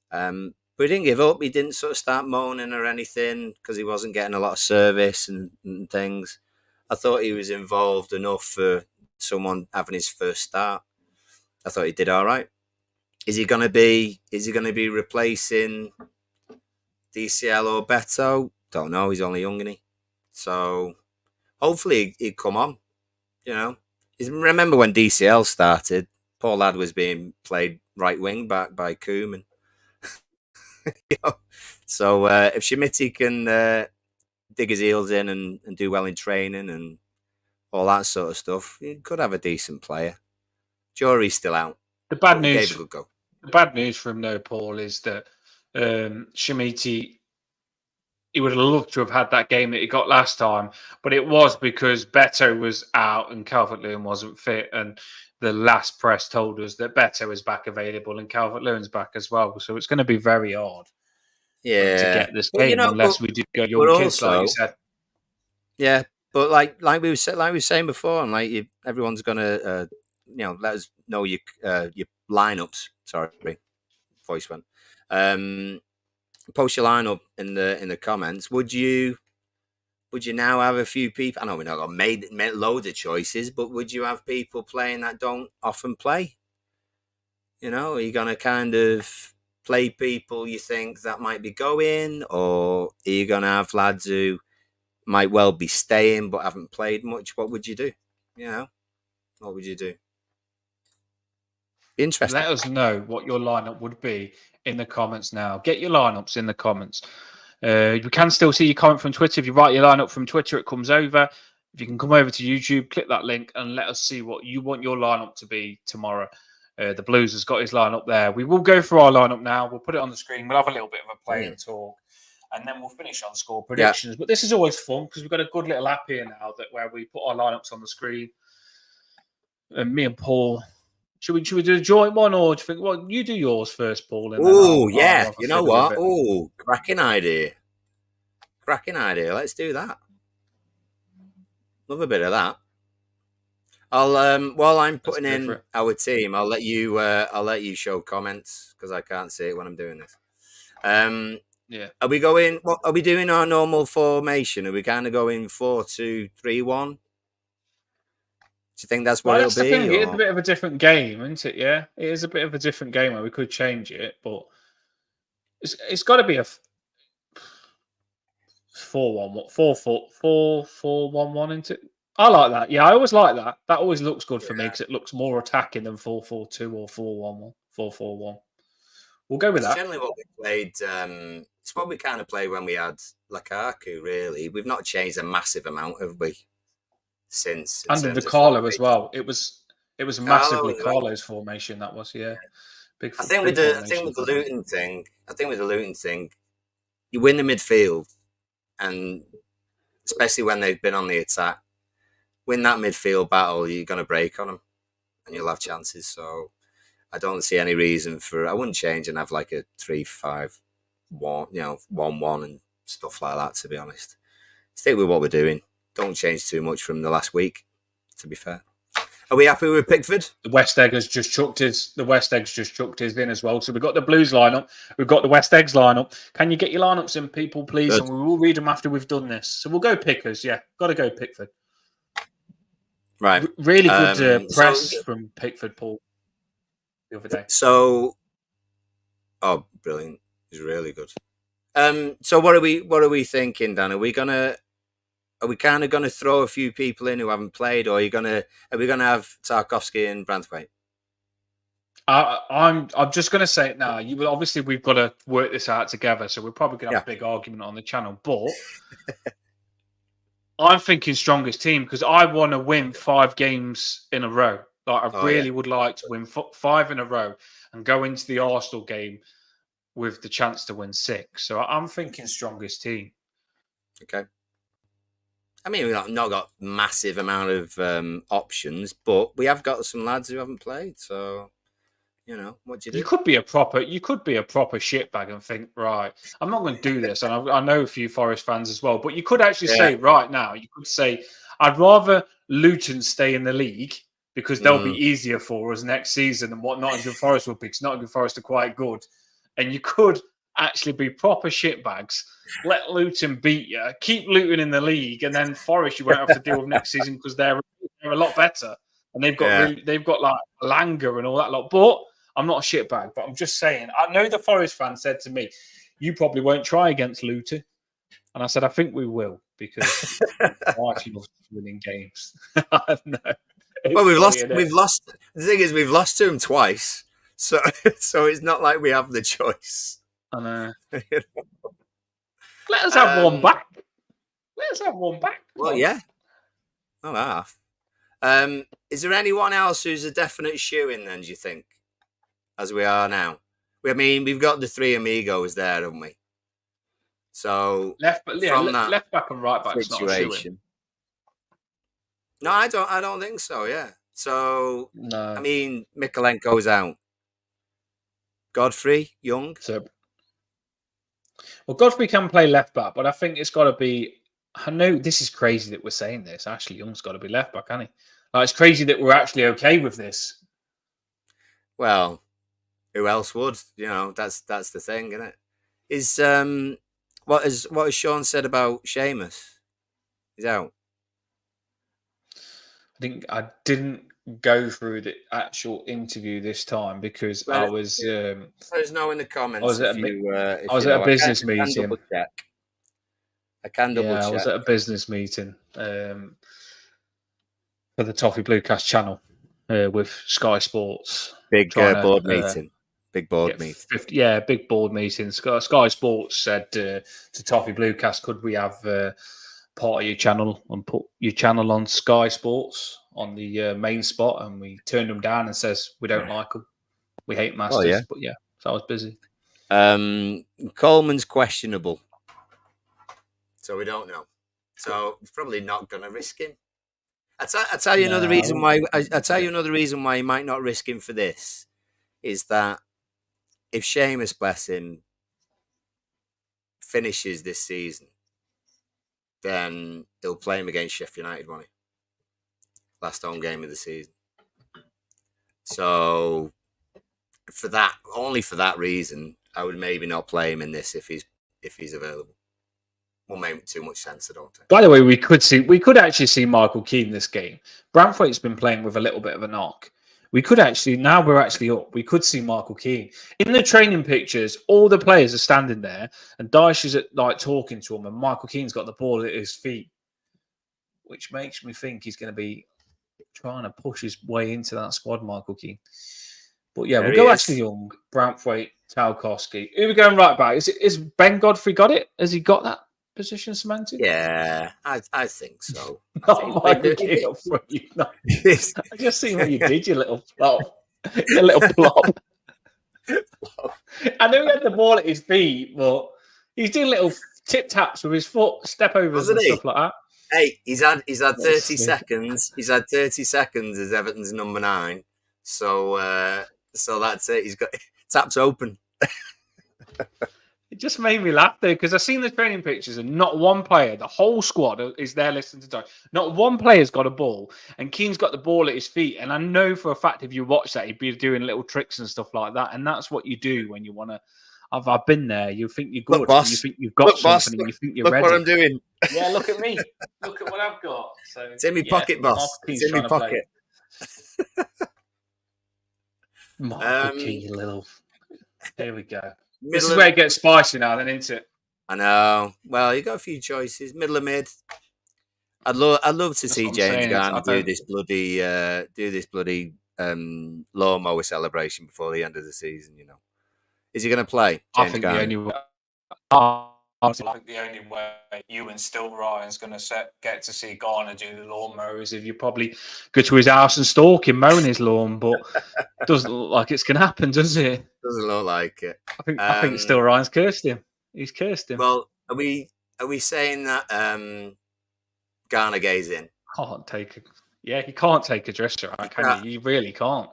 But he didn't give up. He didn't sort of start moaning or anything because he wasn't getting a lot of service and things. I thought he was involved enough for someone having his first start. I thought he did all right. Is he going to be replacing DCL or Betto? Don't know. He's only young, isn't he? So hopefully he'd come on. You know, remember when DCL started? Poor lad was being played right wing back by Koeman. So if Shamiti can dig his heels in and do well in training and all that sort of stuff, he could have a decent player. Jury's still out. The bad news. The bad news from Paul, is that Shamiti, he would have loved to have had that game that he got last time, but it was because Betto was out and Calvert-Lewin wasn't fit, and the last press told us that Betto is back available and Calvert-Lewin's back as well. So it's going to be very hard to get this game unless we do go young kids, like you said. Yeah, but like we were saying before, and everyone's going to let us know your lineups. Sorry, voice went. Post your lineup in the comments. Would you now have a few people? I know we're not got made loads of choices, but would you have people playing that don't often play? You know, are you gonna kind of play people you think that might be going, or are you gonna have lads who might well be staying but haven't played much? What would you do? You know, what would you do? Be interesting. Let us know what your lineup would be in the comments now. Get your lineups in the comments. You can still see your comment from Twitter. If you write your lineup from Twitter, it comes over. If you can come over to YouTube, click that link and let us see what you want your lineup to be tomorrow. The Blues has got his lineup there. We will go through our lineup now. We'll put it on the screen. We'll have a little bit of a play and talk, and then we'll finish on score predictions. Yeah. But this is always fun because we've got a good little app here now where we put our lineups on the screen. And me and Paul. Should we do a joint one, or do you think? Well, you do yours first, Paul. Oh yeah, you know what? Oh, cracking idea! Let's do that. Love a bit of that. I'll while I'm putting in our team, I'll let you show comments because I can't see it when I'm doing this. Yeah. Are we going? What are we doing? Our normal formation? Are we kind of going 4-2-3-1? you think that's what it'll be? The thing. It is a bit of a different game, isn't it? Yeah, it is a bit of a different game where we could change it, but it's got to be a 4-1, 4-4-1-1 into. I like that. Yeah, I always like that. That always looks good for me because it looks more attacking than 4-4-2 or 4-1-1, 4-4-1. We'll go with that. Generally, what we played. It's what we kind of played when we had Lukaku. Really, we've not changed a massive amount, have we? Since and the Carlo as well. It was massively Carlo's formation. That was big. I think with the Luton thing, you win the midfield, and especially when they've been on the attack, win that midfield battle, you're going to break on them, and you'll have chances. So I don't see any reason I wouldn't change and have like a 3-5-1, 1-1 and stuff like that. To be honest, stick with what we're doing. Don't change too much from the last week, to be fair. Are we happy with Pickford? The West Egg has just chucked his in as well. So we've got the Blues lineup. We've got the West Eggs lineup. Can you get your lineups in, people, please? Good. And we will read them after we've done this. So we'll go Pickers. Yeah, got to go Pickford. Right. Really good press from Pickford, Paul, the other day. Brilliant. He's really good. So what are we thinking, Dan? Are we kind of going to throw a few people in who haven't played, or are we going to have Tarkowski and Branthwaite? I'm just going to say it now. Obviously we've got to work this out together, so we're probably going to have a big argument on the channel. But I'm thinking strongest team because I want to win 5 games in a row. Like I really would like to win 5 in a row and go into the Arsenal game with the chance to win 6. So I'm thinking strongest team. Okay. I mean, we've not got massive amount of options, but we have got some lads who haven't played. So, what do you do? You could be a proper shitbag and think, right, I'm not going to do this. And I know a few Forest fans as well, but you could actually say right now, you could say, I'd rather Luton stay in the league because they'll be easier for us next season than what Nottingham Forest will be, because Nottingham Forest are quite good. And you could actually be proper shitbags, let Luton beat you, keep Luton in the league, and then Forest you won't have to deal with next season because they're a lot better and they've got like Langer and all that lot. But I'm not a shitbag, but I'm just saying, I know the Forest fan said to me, you probably won't try against Luton, and I said I think we will because I actually love winning games. No, well, we've lost. The thing is, we've lost to them twice, so it's not like we have the choice. I know. Let us have one back. Well, yeah. Not half. Is there anyone else who's a definite shoe-in then, do you think, as we are now? We've got the 3 amigos there, haven't we? So left back and right back situation. No, I don't think so, yeah. So, no. I mean, Mikolenko's out. Godfrey, Young? Well, Godfrey can play left back, but I think it's got to be. I know this is crazy that we're saying this. Ashley Young's got to be left back, hasn't he? Like, it's crazy that we're actually okay with this. Well, who else would? That's the thing, isn't it? Is what has Shawn said about Seamus? He's out. I didn't go through the actual interview this time because I was. Let us know in the comments. I was at a business meeting. I can double check. I was at a business meeting for the Toffee Bluecast channel with Sky Sports. Big board meeting. Big board meeting. Big board meeting. Sky Sports said to Toffee Bluecast, could we have part of your channel and put your channel on Sky Sports on the main spot? And we turned them down and says we don't like them. We hate Masters. But so I was busy. Coleman's questionable, so we don't know. So it's probably not going to risk him. I tell you another reason why. I tell you another reason why you might not risk him for this is that if Seamus, bless him, finishes this season, then he'll play him against Sheffield United, won't he? Last home game of the season. So only for that reason, I would maybe not play him in this if he's available. will make too much sense, I don't think. By the way, we could actually see Michael Keane this game. Branthwaite's been playing with a little bit of a knock. We could actually, now we're actually up, we could see Michael Keane. In the training pictures, all the players are standing there and Dyche is like talking to him and Michael Keane's got the ball at his feet, which makes me think he's going to be trying to push his way into that squad, Michael Keane. But yeah, we'll go Ashley Young, Branthwaite, Tarkowski. Who are we going right back? Is Ben Godfrey got it? Has he got that position cemented? Yeah, I think so. Not Michael Keane up front. No. I just seen what you did, you little flop. You little plop. I know he had the ball at his feet, but he's doing little tip taps with his foot, step overs and stuff like that. Hey, he's had 30 seconds. He's had 30 seconds as Everton's number 9. So that's it. He's got taps open. It just made me laugh though, because I've seen the training pictures and not one player, the whole squad is there listening to Dyche. Not one player's got a ball, and Keane's got the ball at his feet. And I know for a fact if you watch that, he'd be doing little tricks and stuff like that. And that's what you do when you want to. I've been there. You think you're good. Look, you think you've got something. And you think you're look ready. Look what I'm doing. Yeah, look at me. Look at what I've got. So it's in my pocket, boss. It's in my pocket. Michael Keane, little. Here we go. This is where it gets spicy now, then, isn't it? I know. Well, you got a few choices. Middle of mid. I'd love to see James Garner do this bloody lawnmower celebration before the end of the season. You know, is he going to play? James Garner? I think the only way you and Still Ryan's going to get to see Garner do the lawnmower is if you probably go to his house and stalk him mowing his lawn, but it doesn't look like it's going to happen, does it? Doesn't look like it. I think Still Ryan's cursed him. He's cursed him. Well, are we saying that Garner gaze in? He can't take a dresser out, can you? You really can't.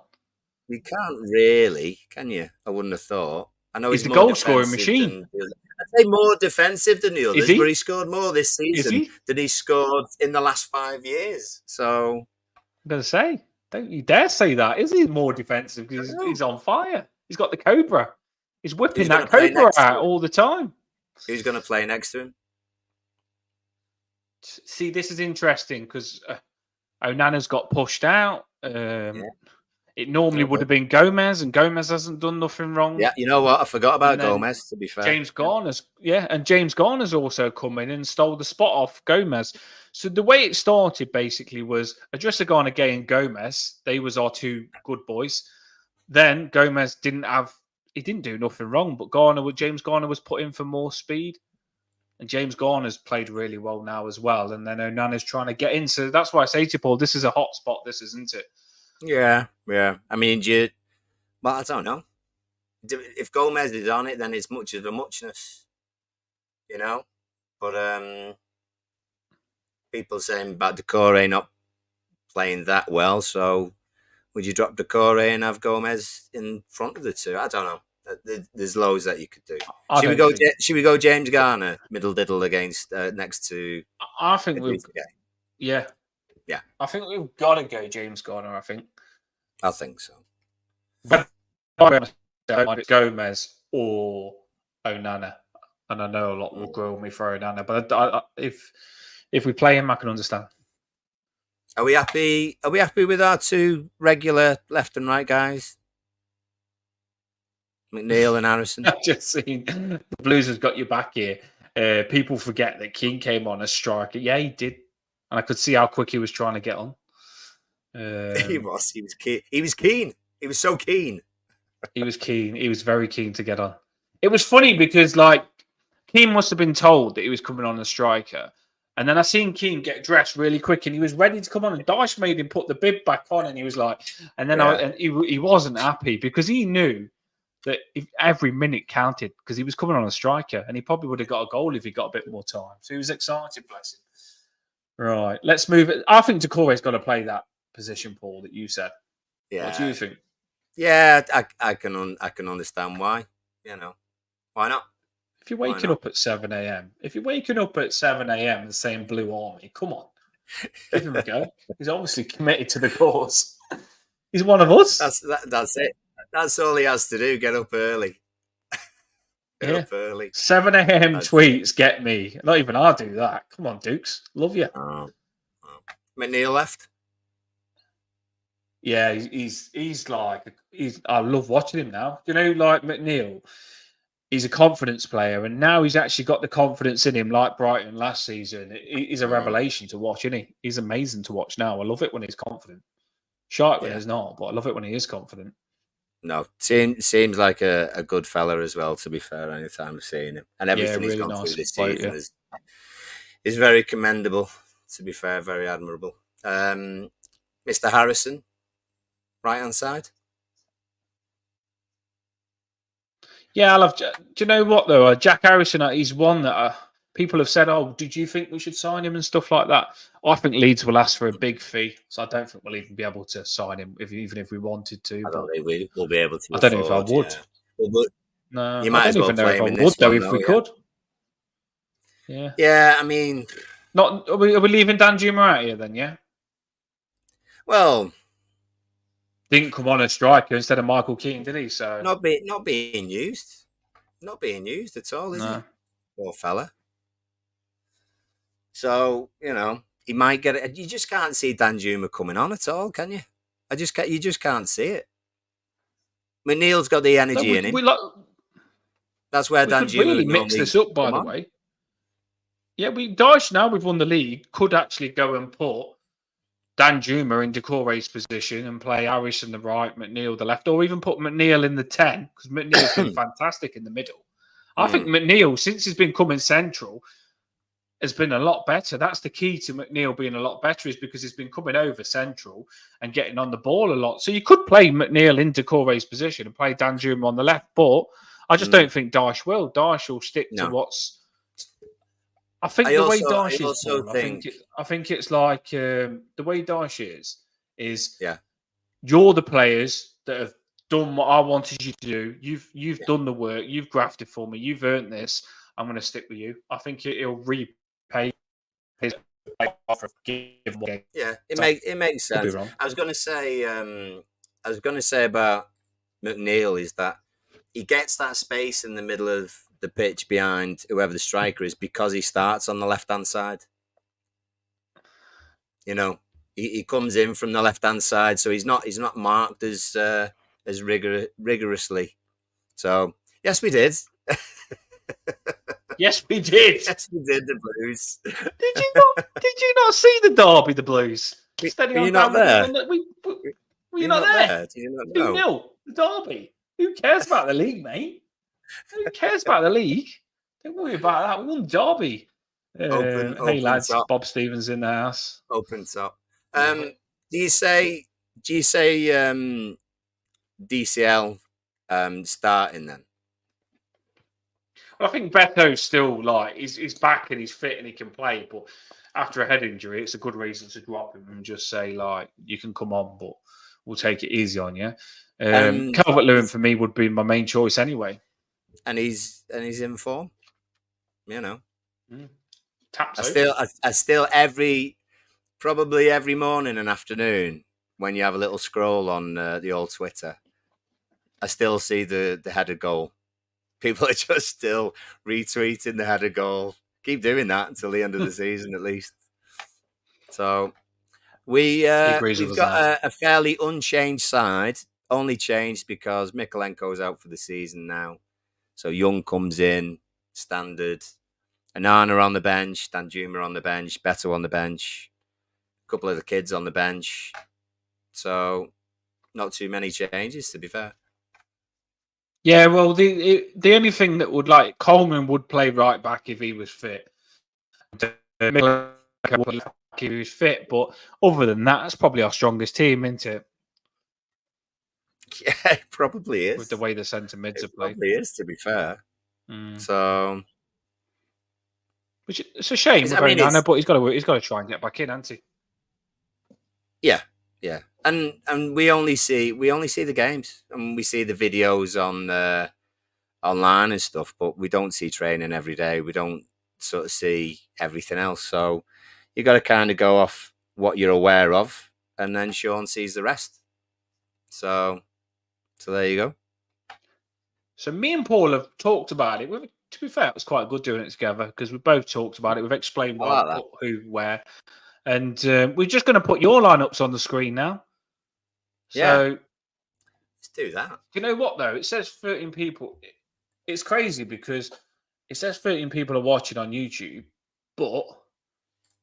You can't really, can you? I wouldn't have thought. I know he's the goal scoring machine. I'd say more defensive than the others, but he scored more this season than he scored in the last 5 years. So I'm going to say, don't you dare say that. Is he more defensive because he's on fire? He's got the Cobra. He's whipping that Cobra out all the time. Who's going to play next to him? See, this is interesting because Onana's got pushed out. It normally would have been Gomez, and Gomez hasn't done nothing wrong. Yeah, you know what? I forgot about Gomez, to be fair. James Garner's also come in and stole the spot off Gomez. So the way it started basically was Adrissa Garner, Gay and Gomez. They was our two good boys. Then Gomez didn't do nothing wrong, but James Garner was put in for more speed. And James Garner's played really well now as well. And then Onana's trying to get in. So that's why I say to Paul, this is a hot spot, this isn't it? Yeah. I mean, I don't know. If Gomez is on it, then it's much of a muchness, you know. But people saying about Decore not playing that well, so would you drop Decore and have Gomez in front of the two? I don't know. There's loads that you could do. Should we go James Garner middle diddle against next to? I think yeah. I think we've got to go James Garner. I think so. But it's Gomez or Onana, and I know a lot will grill me for Onana, but if we play him, I can understand. Are we happy? Are we happy with our two regular left and right guys? McNeil and Harrison. I've just seen the Blues has got you back here. People forget that Keane came on as striker. Yeah, he did. And I could see how quick he was trying to get on. He was keen. He was keen. He was so keen. He was keen. He was very keen to get on. It was funny because, Keane must have been told that he was coming on as striker. And then I seen Keane get dressed really quick and he was ready to come on. And Dyche made him put the bib back on and he was like... And then he wasn't happy because he knew that if every minute counted because he was coming on a striker and he probably would have got a goal if he got a bit more time. So he was excited, bless him. Right, let's move it. I think Decore's got to play that position, Paul, that you said. Yeah. What do you think? Yeah, I can understand why. You know, why not? If you're waking up at 7 a.m., and saying Blue Army, come on, give him a go. He's obviously committed to the cause. He's one of us. That's it. That's all he has to do. Get up early. Up early. 7 a.m. tweets get me. Not even I do that. Come on, Dukes. Love you. McNeil left. Yeah, he's like I love watching him now. You know, like McNeil, he's a confidence player, and now he's actually got the confidence in him, like Brighton last season. He's a revelation to watch, isn't he? He's amazing to watch now. I love it when he's confident. Sharp when he's not, but I love it when he is confident. No, seems like a good fella as well. To be fair, anytime I've seen him, and everything he's gone through this season is very commendable. To be fair, very admirable. Mr. Harrison, right hand side. Yeah, I love. Do you know what though? Jack Harrison, he's one that people have said, "Oh, did you think we should sign him and stuff like that?" I think Leeds will ask for a big fee, so I don't think we'll even be able to sign him, even if we wanted to. I don't think we'll be able to. I don't know if I would. Yeah. No, you might as well play him in would this though one, if we could. Yeah. Yeah, I mean, are we leaving Danjuma out here then? Yeah. Well, didn't come on as striker instead of Michael Keane, did he? So not being used at all, is he? Poor fella. So he might get it. You just can't see Danjuma coming on at all, can you? You just can't see it. McNeil's got the energy in him. That's where Danjuma could really mix this up, by the way. Yeah, Dyche, now we've won the league, could actually go and put Danjuma in Decore's position and play Harrison the right, McNeil the left, or even put McNeil in the 10, because McNeil's been fantastic in the middle. I think McNeil, since he's been coming central, has been a lot better. That's the key to McNeil being a lot better, is because he's been coming over central and getting on the ball a lot. So you could play McNeil in Decore's position and play Danjuma on the left, but I just don't think Dyche will. Dyche will stick to what's... I think the way Dyche is, I think it's like the way Dyche is you're the players that have done what I wanted you to do. You've done the work. You've grafted for me. You've earned this. I'm going to stick with you. I think it'll repay his. Yeah, it makes sense. I was going to say about McNeil is that he gets that space in the middle of the pitch behind whoever the striker is because he starts on the left-hand side. He comes in from the left-hand side, so he's not marked as rigorously. So yes, we did. Yes, we did. Yes, we did. The Blues. Did you not see the derby? The Blues. Were you not there? Were you not there? Do you not know? 2-0, the derby. Who cares about the league, mate? Who cares about the league? Don't worry about that. We won derby. Hey lads, top. Bob Stevens in the house. Open top. Do you say DCL starting then? Well, I think Betto's still he's back and he's fit and he can play, but after a head injury, it's a good reason to drop him and just say you can come on, but we'll take it easy on you. Calvert-Lewin for me would be my main choice anyway. And he's in form, Taps I still probably every morning and afternoon when you have a little scroll on the old Twitter, I still see the header goal. People are just still retweeting the header goal. Keep doing that until the end of the season, at least. So we've got a fairly unchanged side. Only changed because Mikolenko's out for the season now. So Young comes in, standard. Anana on the bench, Danjuma on the bench, Betto on the bench, a couple of the kids on the bench. So not too many changes, to be fair. Yeah, well, the only thing that would Coleman would play right back if he was fit. If he was fit, but other than that, that's probably our strongest team, isn't it? Yeah, it probably is. With the way the centre mids are played. It probably is, to be fair. So, which it's a shame. Nana, but he's got to try and get back in, hasn't he? Yeah. And we only see the games and we see the videos on online and stuff, but we don't see training every day. We don't sort of see everything else. So you got to kind of go off what you're aware of, and then Shawn sees the rest. So there you go. So me and Paul have talked about it. To be fair, it was quite good doing it together because we both talked about it. We've explained why, put who, where, and we're just going to put your lineups on the screen now. So let's do that. You know what though? It says 13 people. It's crazy because it says 13 people are watching on YouTube, but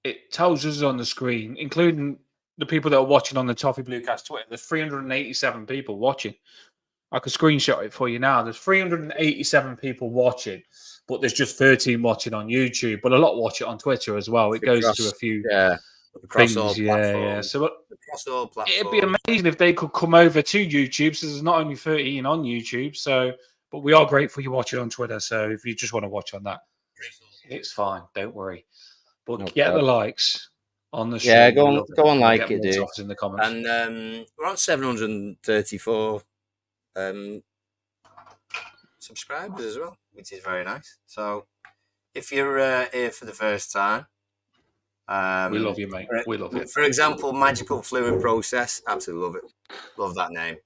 it tells us on the screen, including the people that are watching on the Toffee Bluecast Twitter, there's 387 people watching. I could screenshot it for you now. There's 387 people watching, but there's just 13 watching on YouTube. But a lot watch it on Twitter as well. It goes to a few across things. All platforms. So across all platforms. It'd be amazing if they could come over to YouTube. So there's not only 13 on YouTube. So, but we are grateful you watch it on Twitter. So if you just want to watch on that, it's fine. Don't worry. But get the likes on the stream. Yeah, go on, like it, dude. In the comments. And we're on 734 subscribers as well, which is very nice. So if you're here for the first time, we love you, mate. We love you. For example, Magical Fluid Process, absolutely love it. Love that name.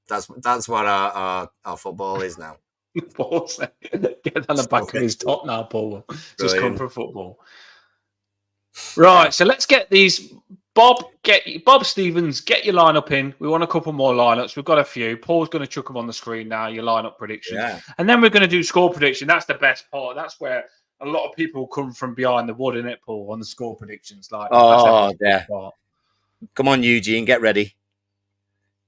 That's what our football is now. Get on the back of his top now, Paul. Just come for football. Right, so let's get these. Bob Stevens, get your lineup in. We want a couple more lineups. We've got a few. Paul's going to chuck them on the screen now, your lineup prediction. Yeah. And then we're going to do score prediction. That's the best part. That's where a lot of people come from behind the wood, isn't it, Paul, on the score predictions. Like, Come on, Eugene, get ready.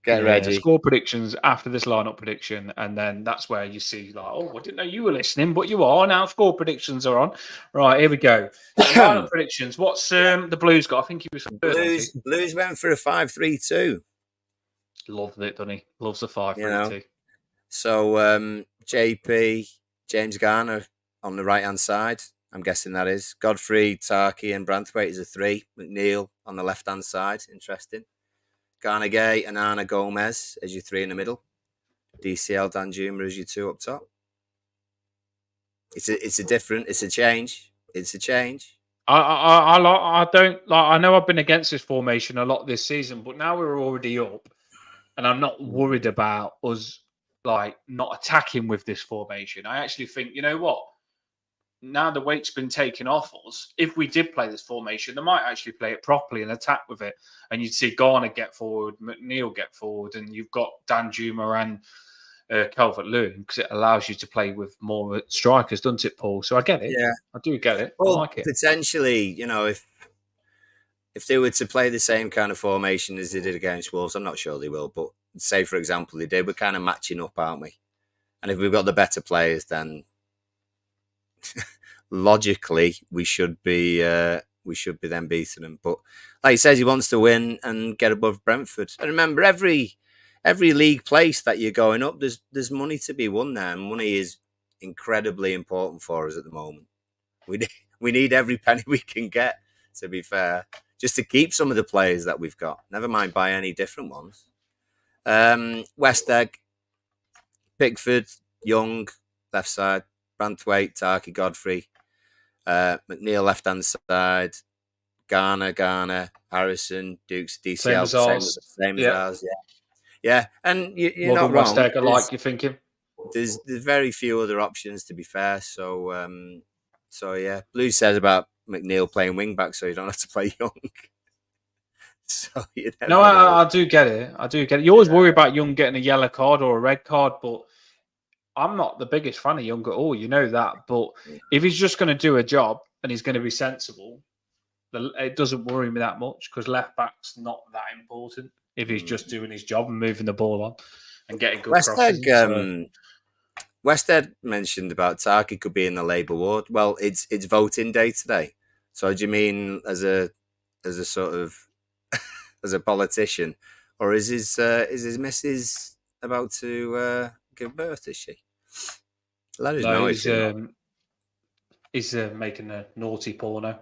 Get ready. Score predictions after this lineup prediction, and then that's where you see, like, oh, I didn't know you were listening, but you are now. Score predictions are on. Right, here we go. Lineup predictions. What's the Blues got? I think he was Blues went for a 5-3-2. Loved it, doesn't he? Loves the 5-3-2. So JP, James Garner on the right hand side. I'm guessing that is Godfrey, Tarky, and Branthwaite is a 3. McNeil on the left hand side. Interesting. Garner Gay and Anna Gomez as your 3 in the middle. DCL Danjuma as your 2 up top. It's a change. It's a change. I don't like. I know I've been against this formation a lot this season, but now we're already up, and I'm not worried about us like not attacking with this formation. I actually think, you know what? Now the weight's been taken off us. If we did play this formation, they might actually play it properly and attack with it. And you'd see Garner get forward, McNeil get forward, and you've got Danjuma and Calvert-Lewin, because it allows you to play with more strikers, doesn't it, Paul? So I get it. Yeah, I do get it. Well, I like it. Potentially, you know, if they were to play the same kind of formation as they did against Wolves, I'm not sure they will. But say, for example, they did. We're kind of matching up, aren't we? And if we've got the better players, then logically we should be then beating them. But like he says, he wants to win and get above Brentford. And remember, every league place that you're going up, there's money to be won there, and money is incredibly important for us at the moment. We need every penny we can get, to be fair, just to keep some of the players that we've got. Never mind buy any different ones. West Egg, Pickford, Young, left side. Branthwaite, Tarky, Godfrey, McNeil left hand side, Garner, Harrison, Dukes, DCL, same as ours. Yeah. And you're not wrong. West Egg, I like you thinking. There's very few other options, to be fair. So yeah, Blue says about McNeil playing wing back, so you don't have to play Young. So I do get it. You always worry about Young getting a yellow card or a red card, but I'm not the biggest fan of Young at all, you know that. But if he's just going to do a job and he's going to be sensible, it doesn't worry me that much, because left back's not that important if he's just doing his job and moving the ball on and getting good crosses. West Egg mentioned about Tarky could be in the Labour ward. Well, it's voting day today. So do you mean as a sort of as a politician, or is his missus about to give birth? Is she? Let us know. He's making a naughty porno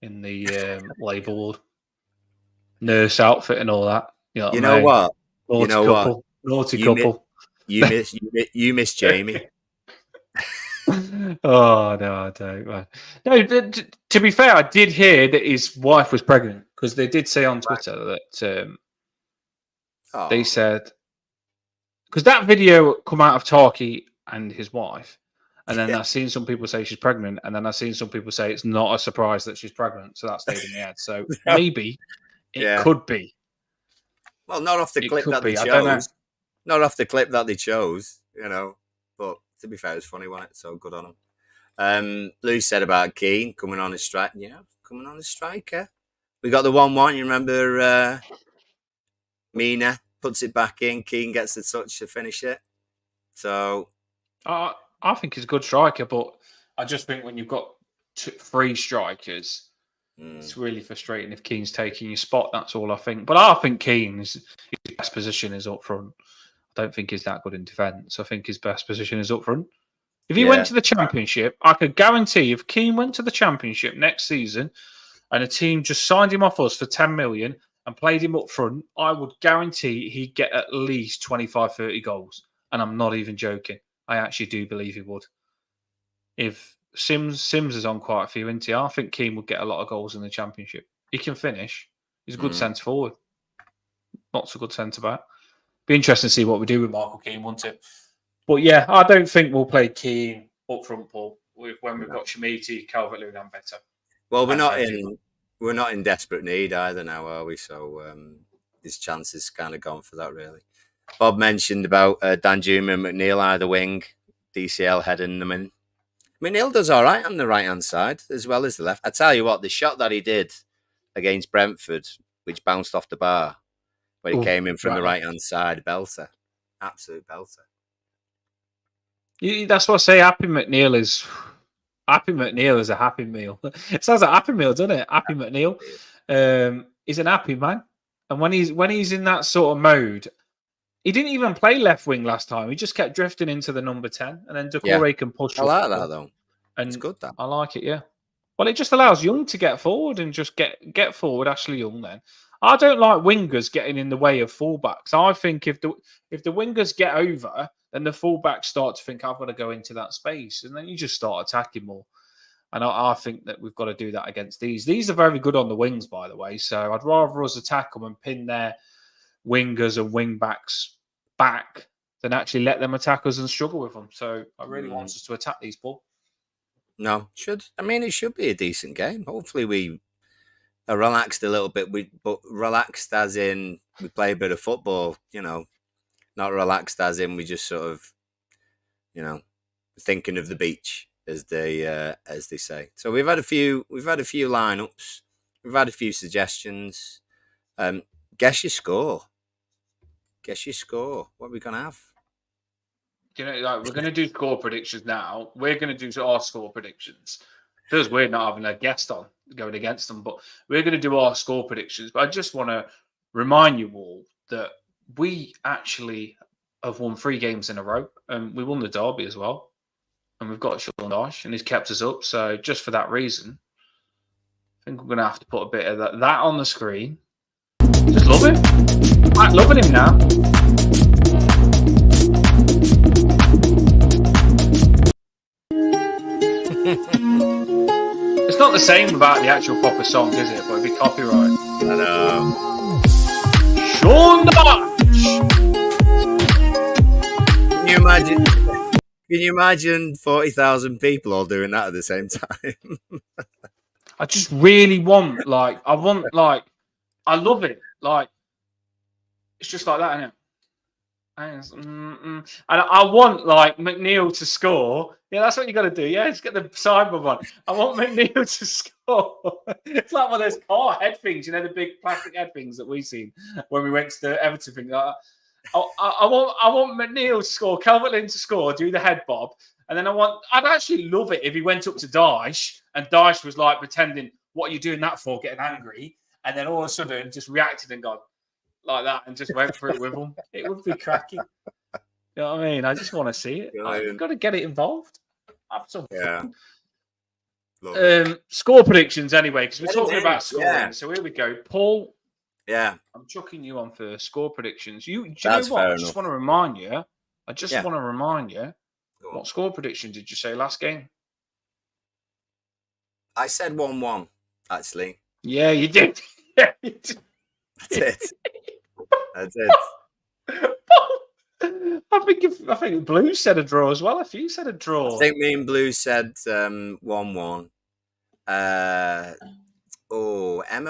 in the Labour ward. Nurse outfit and all that. You know what? Naughty couple. You miss Jamie. Oh, no, I don't. No, to be fair, I did hear that his wife was pregnant, because they did say on Twitter that they said because that video come out of Tarky and his wife, and then I've seen some people say she's pregnant, and then I've seen some people say it's not a surprise that she's pregnant. So that stayed in my head. So maybe it could be. Well, not off the clip that they chose. Not off the clip that they chose, But to be fair, it's funny, wasn't it? So good on them. Lou said about Keane coming on as striker. Yeah, coming on as striker. We got the 1-1. You remember Mina puts it back in. Keane gets the touch to finish it. So I think he's a good striker, but I just think when you've got 3 strikers, it's really frustrating if Keane's taking your spot. That's all I think. But I think Keane's best position is up front. I don't think he's that good in defence. I think his best position is up front. If he went to the Championship, I could guarantee if Keane went to the Championship next season and a team just signed him off us for 10 million and played him up front, I would guarantee he'd get at least 25, 30 goals. And I'm not even joking. I actually do believe he would. If Sims is on quite a few, isn't he? I think Keane would get a lot of goals in the Championship. He can finish. He's a good centre forward. Not so good centre back. Be interesting to see what we do with Michael Keane, won't it? But yeah, I don't think we'll play Keane up front, Paul, when we've got Shamiti, Calvert-Lewin, and Betto. Well, we're not in desperate need either now, are we? So his chances kind of gone for that, really. Bob mentioned about Danjuma and McNeil either wing, DCL heading them in. McNeil does all right on the right-hand side as well as the left. I tell you what, the shot that he did against Brentford, which bounced off the bar, where he came in from the right-hand side, belter. Absolute belter. That's what I say. Happy McNeil is a happy meal. It sounds like Happy Meal, doesn't it? Happy McNeil. He's an happy man. And when he's in that sort of mode, he didn't even play left wing last time. He just kept drifting into the number 10, and then Doucouré can push. I like that though. And it's good. That I like it. Yeah. Well, it just allows Young to get forward and just get forward. Ashley Young. Then I don't like wingers getting in the way of fullbacks. I think if the wingers get over, then the fullbacks start to think I've got to go into that space, and then you just start attacking more. And I think that we've got to do that against these. These are very good on the wings, by the way. So I'd rather us attack them and pin their wingers and wing backs back than actually let them attack us and struggle with them. So I really want us to attack these, Paul. No, it should be a decent game. Hopefully we are relaxed a little bit. But relaxed as in we play a bit of football, not relaxed as in we just sort of, thinking of the beach, as they say. So we've had a few lineups, we've had a few suggestions. Guess your score. What are we gonna have? We're going to do score predictions now. We're going to do our score predictions. Feels weird not having a guest on going against them, but we're going to do our score predictions. But I just want to remind you all that we actually have won 3 games in a row, and we won the derby as well. And we've got Shawn D, and he's kept us up. So just for that reason, I think we're going to have to put a bit of that on the screen. Just love him. I'm loving him now. It's not the same about the actual proper song, is it? But it'd be copyright. I know. Shawn D! Can you imagine 40,000 people all doing that at the same time? I just really want, I love it. It's just like that, isn't it? And I want McNeil to score. Yeah, that's what you got to do. Yeah, just get the cyber one. I want McNeil to score. It's like one of those car head things, the big plastic head things that we seen when we went to the Everton thing. I want McNeil to score, Calvert-Lewin to score, do the head bob, and then I'd actually love it if he went up to Dyche and Dyche was pretending, "What are you doing that for?" Getting angry, and then all of a sudden just reacted and gone like that and just went for it with him. It would be cracking. You know what I mean? I just want to see it. I've got to get it involved. Have some fun. Score predictions anyway, because we're talking about scoring. Yeah. So here we go. Paul. Yeah. I'm chucking you on for score predictions. Do you know what? I just want to remind you. What score prediction did you say last game? I said 1-1, actually. Yeah, you did. Yeah, you did. I did. I think Blue said a draw as well. A few said a draw. I think me and Blue said 1-1. Emma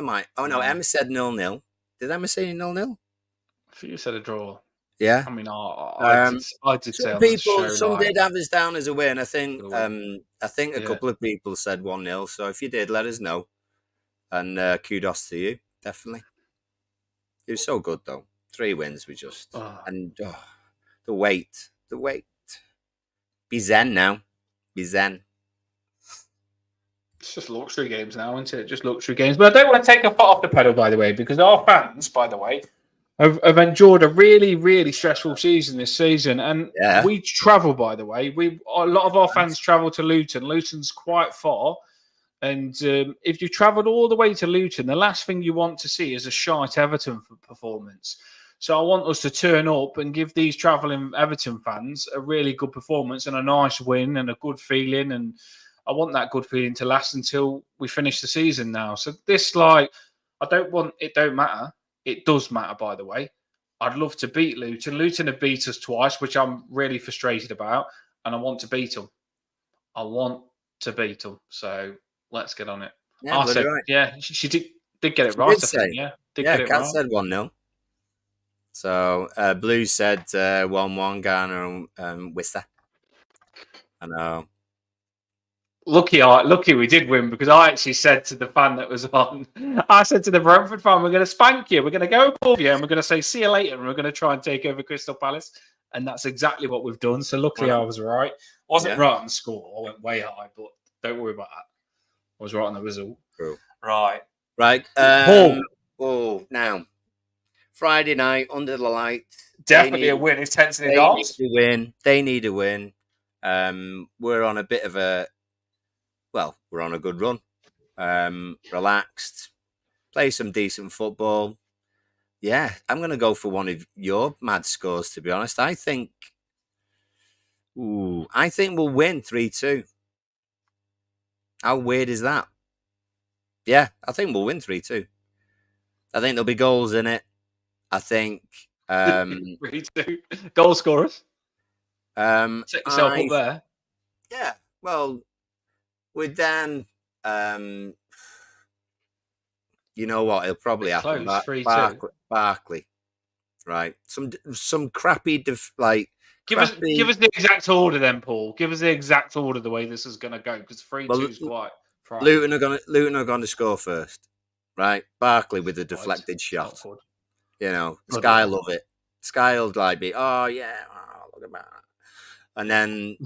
might. Oh no, Emma said 0-0. Did Emma say 0-0? A few said a draw. Yeah. I mean, I did say on the show. Some did have us down as a win. I think a Yeah. couple of people said 1-0. So if you did, let us know. And kudos to you, definitely. It was so good though. 3 wins, we just and the weight. Be zen now. Be zen. It's just luxury games now, isn't it? Just luxury games. But I don't want to take a foot off the pedal, by the way, because our fans, by the way, have endured a really, really stressful season this season. And we travel, by the way. A lot of our fans travel to Luton. Luton's quite far. And if you travelled all the way to Luton, the last thing you want to see is a shite Everton performance. So I want us to turn up and give these travelling Everton fans a really good performance and a nice win and a good feeling. And I want that good feeling to last until we finish the season now. So this, it don't matter. It does matter, by the way. I'd love to beat Luton. Luton have beat us twice, which I'm really frustrated about. And I want to beat them. So let's get on it. Yeah, she did get it right. I think, Kat said 1-0. So Blue said 1-1 Ghana and Worcester. I know. Lucky we did win, because I actually said to the fan that was on, I said to the Brentford fan, we're going to spank you, we're going to go above you, and we're going to say see you later, and we're going to try and take over Crystal Palace. And that's exactly what we've done. So luckily I was right. Wasn't right on the score. I went way high, but don't worry about that. I was right on the result. Cool. Right. Now, Friday night, under the lights. Definitely a win. It's tense in the arms. They need a win. We're on a bit of we're on a good run. Relaxed. Play some decent football. Yeah, I'm going to go for one of your mad scores, to be honest. I think we'll win 3-2. How weird is that? Yeah, I think we'll win 3-2. I think there'll be goals in it. I think 3-2 goal scorers. Set yourself up there. Yeah, well, with Dan, you know what? It'll probably happen. Barkley, right? Some crappy Give us the exact order then, Paul. Give us the exact order the way this is going to go, because 3-2 is quite. Luton are going to score first, right? Barkley with a deflected shot. You know, Sky love it. Sky will be, look at that. And then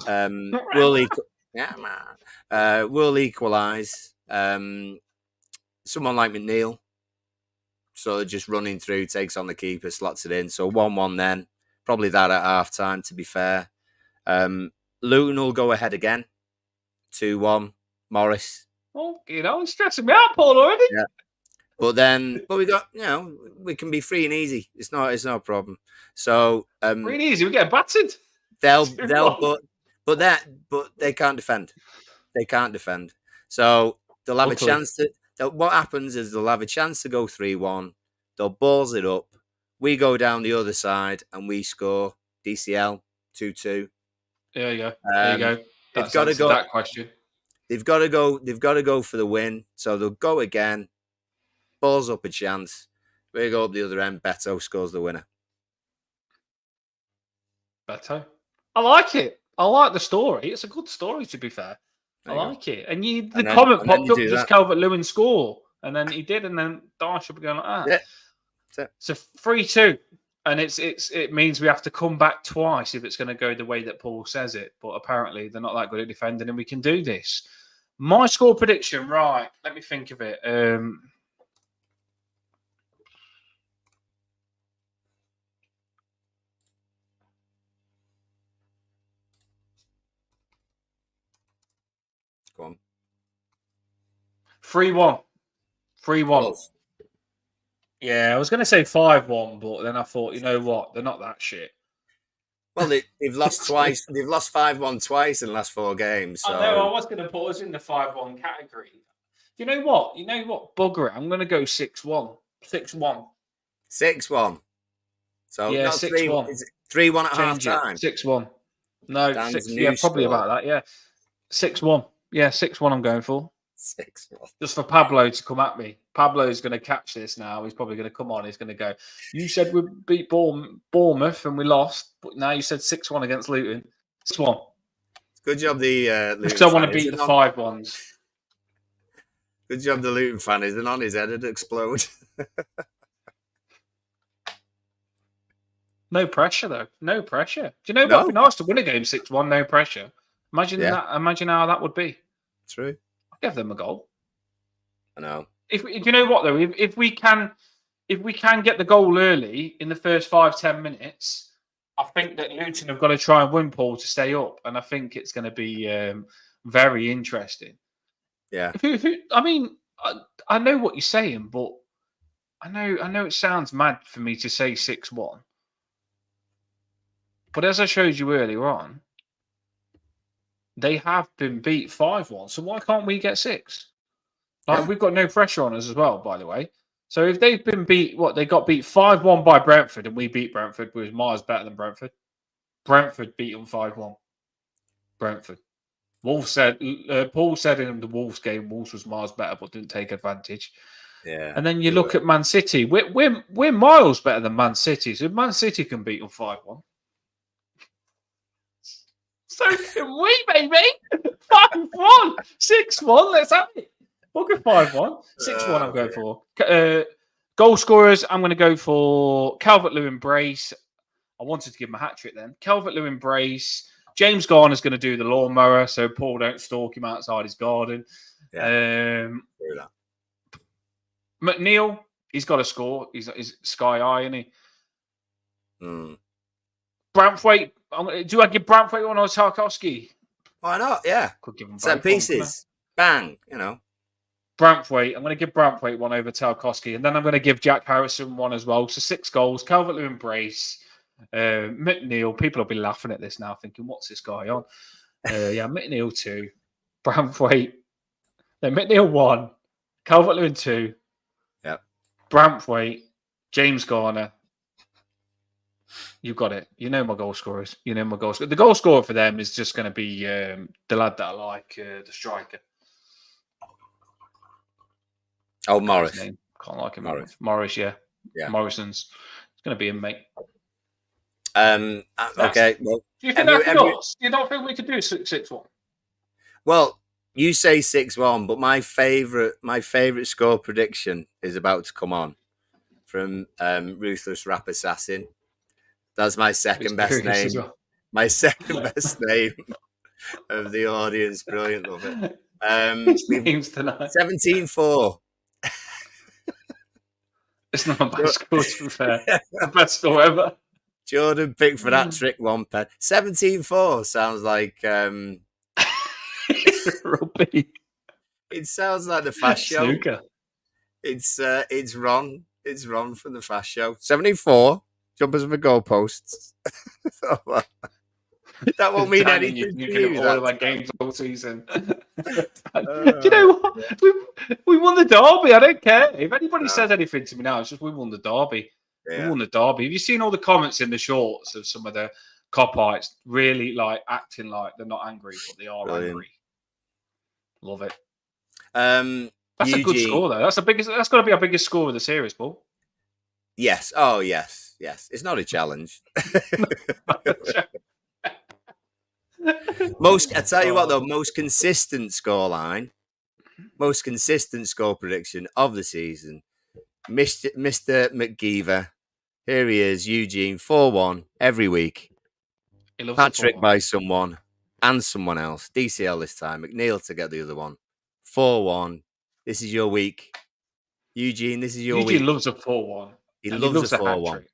we'll equalise. Someone like McNeil, sort of just running through, takes on the keeper, slots it in. So 1-1 then. Probably that at half time, to be fair. Luton will go ahead again. 2-1. Morris. Oh, it's stressing me out, Paul, already. Yeah. But we got, we can be free and easy. It's not a problem. So free and easy, we get battered. But they can't defend. They can't defend. So they'll have a chance to. What happens is they'll have a chance to go 3-1. They'll balls it up. We go down the other side and we score. DCL 2-2. There you go. There you go. They've got to go. That question. They've got to go. They've got to go for the win. So they'll go again. Balls up a chance. We go up the other end. Betto scores the winner. Betto. I like it. I like the story. It's a good story, to be fair. I like it. And the comment popped up, just Calvert-Lewin score. And then he did, and then Dyche will be going like that. Yeah. So 3-2. And it means we have to come back twice if it's going to go the way that Paul says it. But apparently they're not that good at defending, and we can do this. My score prediction, right. Let me think of it. Go on. 3-1. 3-1. Yeah, I was going to say 5-1, but then I thought, you know what? They're not that shit. Well, they've lost twice. They've lost 5-1 twice in the last 4 games. So. I know. I was going to put us in the 5-1 category. You know what? Bugger it. I'm going to go 6-1. 6-1. 6-1. So yeah, 6-1. 3-1 at half time. 6-1. No, Dan's 6. new Yeah, probably score. about that. Yeah, 6-1. Yeah, 6-1. I'm going for 6-1. just for Pablo to come at me. Pablo's going to catch this now. He's probably going to come on. He's going to go, you said we beat Bournemouth and we lost, but now you said 6-1 against Luton. 6-1. Good job, the Luton Because I want fan to beat the on. 5-1s. Good job, the Luton fan isn't on. His head would explode. No pressure, though. No pressure. Do you know what? It'd be nice to win a game 6-1, no pressure. Imagine that. Imagine how that would be. True. I'll give them a goal. I know. Do you know what though? If we can get the goal early in the first 5-10 minutes, I think that Luton have got to try and win, Paul, to stay up, and I think it's going to be very interesting. Yeah. I mean, I know what you're saying, but I know it sounds mad for me to say 6-1. But as I showed you earlier on, they have been beat 5-1. So why can't we get 6? We've got no pressure on us as well, by the way. So if they've been beat, they got beat 5-1 by Brentford, and we beat Brentford, was miles better than Brentford. Brentford beat them 5-1. Brentford. Paul said in the Wolves game, Wolves was miles better, but didn't take advantage. Yeah. And then you look at Man City. We're miles better than Man City. So Man City can beat them 5-1. So can we, baby. 5-1, 6-1. Let's have it. We'll go 5-1. 6-1 I'm going for. Goal scorers, I'm going to go for Calvert-Lewin, Brace. I wanted to give him a hat-trick then. Calvert-Lewin, Brace. James Garner's going to do the lawnmower, so Paul don't stalk him outside his garden. Yeah. McNeil, he's got to score. He's sky high, isn't he? Branthwaite. Do I give Branthwaite one or Tarkowski? Why not? Yeah. Could give him set pieces. Bang. Branthwaite. I'm going to give Branthwaite one over Tarkowski, and then I'm going to give Jack Harrison one as well. So 6 goals. Calvert-Lewin, Brace. McNeil. People will be laughing at this now, thinking, "What's this guy on?" McNeil 2. Branthwaite. Then McNeil 1. Calvert-Lewin 2. Yep. Branthwaite. James Garner. You got it. You know my goal scorers. The goal scorer for them is just going to be the lad that I like, the striker. Oh, Morris. Can't like him. Morris, yeah. Morrison's. It's going to be him, mate. Okay. Well, do you think that's you don't think we could do 6-1? Well, you say 6-1, but my favorite score prediction is about to come on from Ruthless Rap Assassin. That's my second best name. Well. My second best name of the audience. Brilliant, love it. His name's tonight. 17-4. It's not a bad score, to be fair. The best score ever. Jordan Pickford hat trick 1 pen. 17-4 sounds like rugby. It sounds like the Fast Show. Snooker. It's Ron. It's Ron from the Fast Show. 74. Jumpers for goalposts. That won't mean anything. You can have all of my games all season. Do you know what? We won the derby. I don't care. If anybody says anything to me now, it's just we won the derby. Yeah. We won the derby. Have you seen all the comments in the shorts of some of the cop-outs really acting like they're not angry, but they are angry? Love it. That's a good score, though. That's got to be our biggest score of the series, Paul. Yes. Oh, yes. Yes. It's not a challenge. I tell you what, though, most consistent score prediction of the season. Mr. McGeever. Here he is, Eugene, 4-1 every week. Patrick by someone and someone else. DCL this time. McNeil to get the other one. 4-1. This is your week. Eugene, this is your week. Eugene loves a 4-1. He loves a 4-1.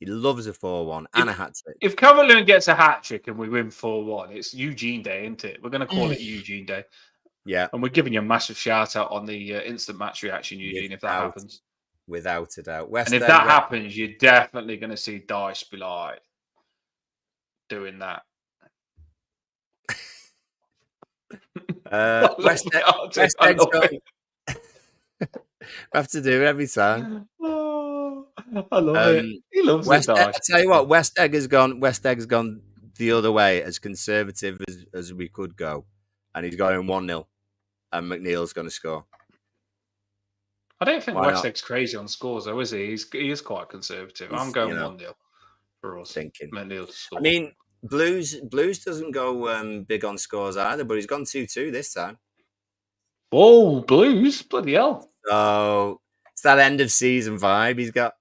He loves a 4-1 and a hat-trick. If Calvert-Lewin gets a hat-trick and we win 4-1, it's Eugene Day, isn't it? We're going to call it Eugene Day. Yeah. And we're giving you a massive shout-out on the instant match reaction, Eugene, if that happens. Without a doubt. And if that happens, you're definitely going to see Dice be like doing that. West End. We have to do it every time. I love it. He loves West the Egg, dice. I tell you what, West Egg has gone the other way, as conservative as we could go. And he's going 1-0. And McNeil's going to score. I don't think Why West not? Egg's crazy on scores, though, is he? He is quite conservative. I'm going 1-0 for us. Thinking. McNeil to score. I mean, Blues doesn't go big on scores either, but he's gone 2-2 this time. Oh, Blues! Bloody hell! So it's that end of season vibe he's got.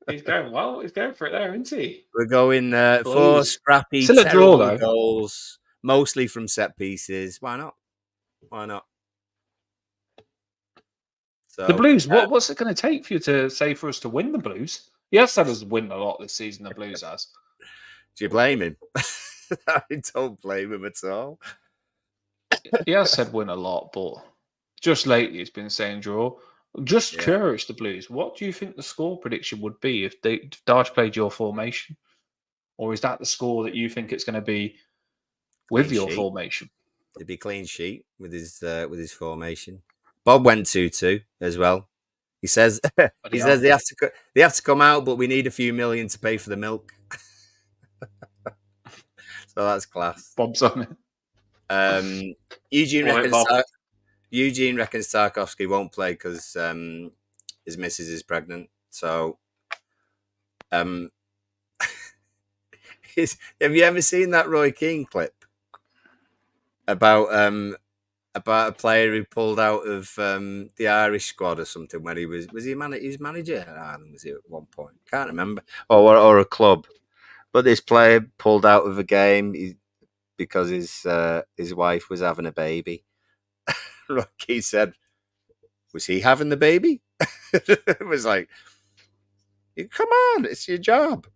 He's going well. He's going for it there, isn't he? We're going 4 scrappy, still a draw though. Goals, mostly from set pieces. Why not? Why not? So, the Blues. What's it going to take for you to say for us to win the Blues? He has said us win a lot this season. The Blues has. Do you blame him? I don't blame him at all. He has said win a lot, but just lately he's been saying draw. Just curious, the Blues. What do you think the score prediction would be if Darsh played your formation, or is that the score that you think it's going to be with your formation? It'd be clean sheet with his formation. Bob went 2-2 as well. He says they have to come out, but we need a few million to pay for the milk. So that's class. Bob's on it. Eugene reckons Tarkovsky won't play because his missus is pregnant. So, have you ever seen that Roy Keane clip about a player who pulled out of the Irish squad or something when he was he manager at Ireland, was he at one point? Can't remember, or a club. But this player pulled out of a game because his wife was having a baby. Rocky said, "Was he having the baby?" It was like, "Come on, it's your job,"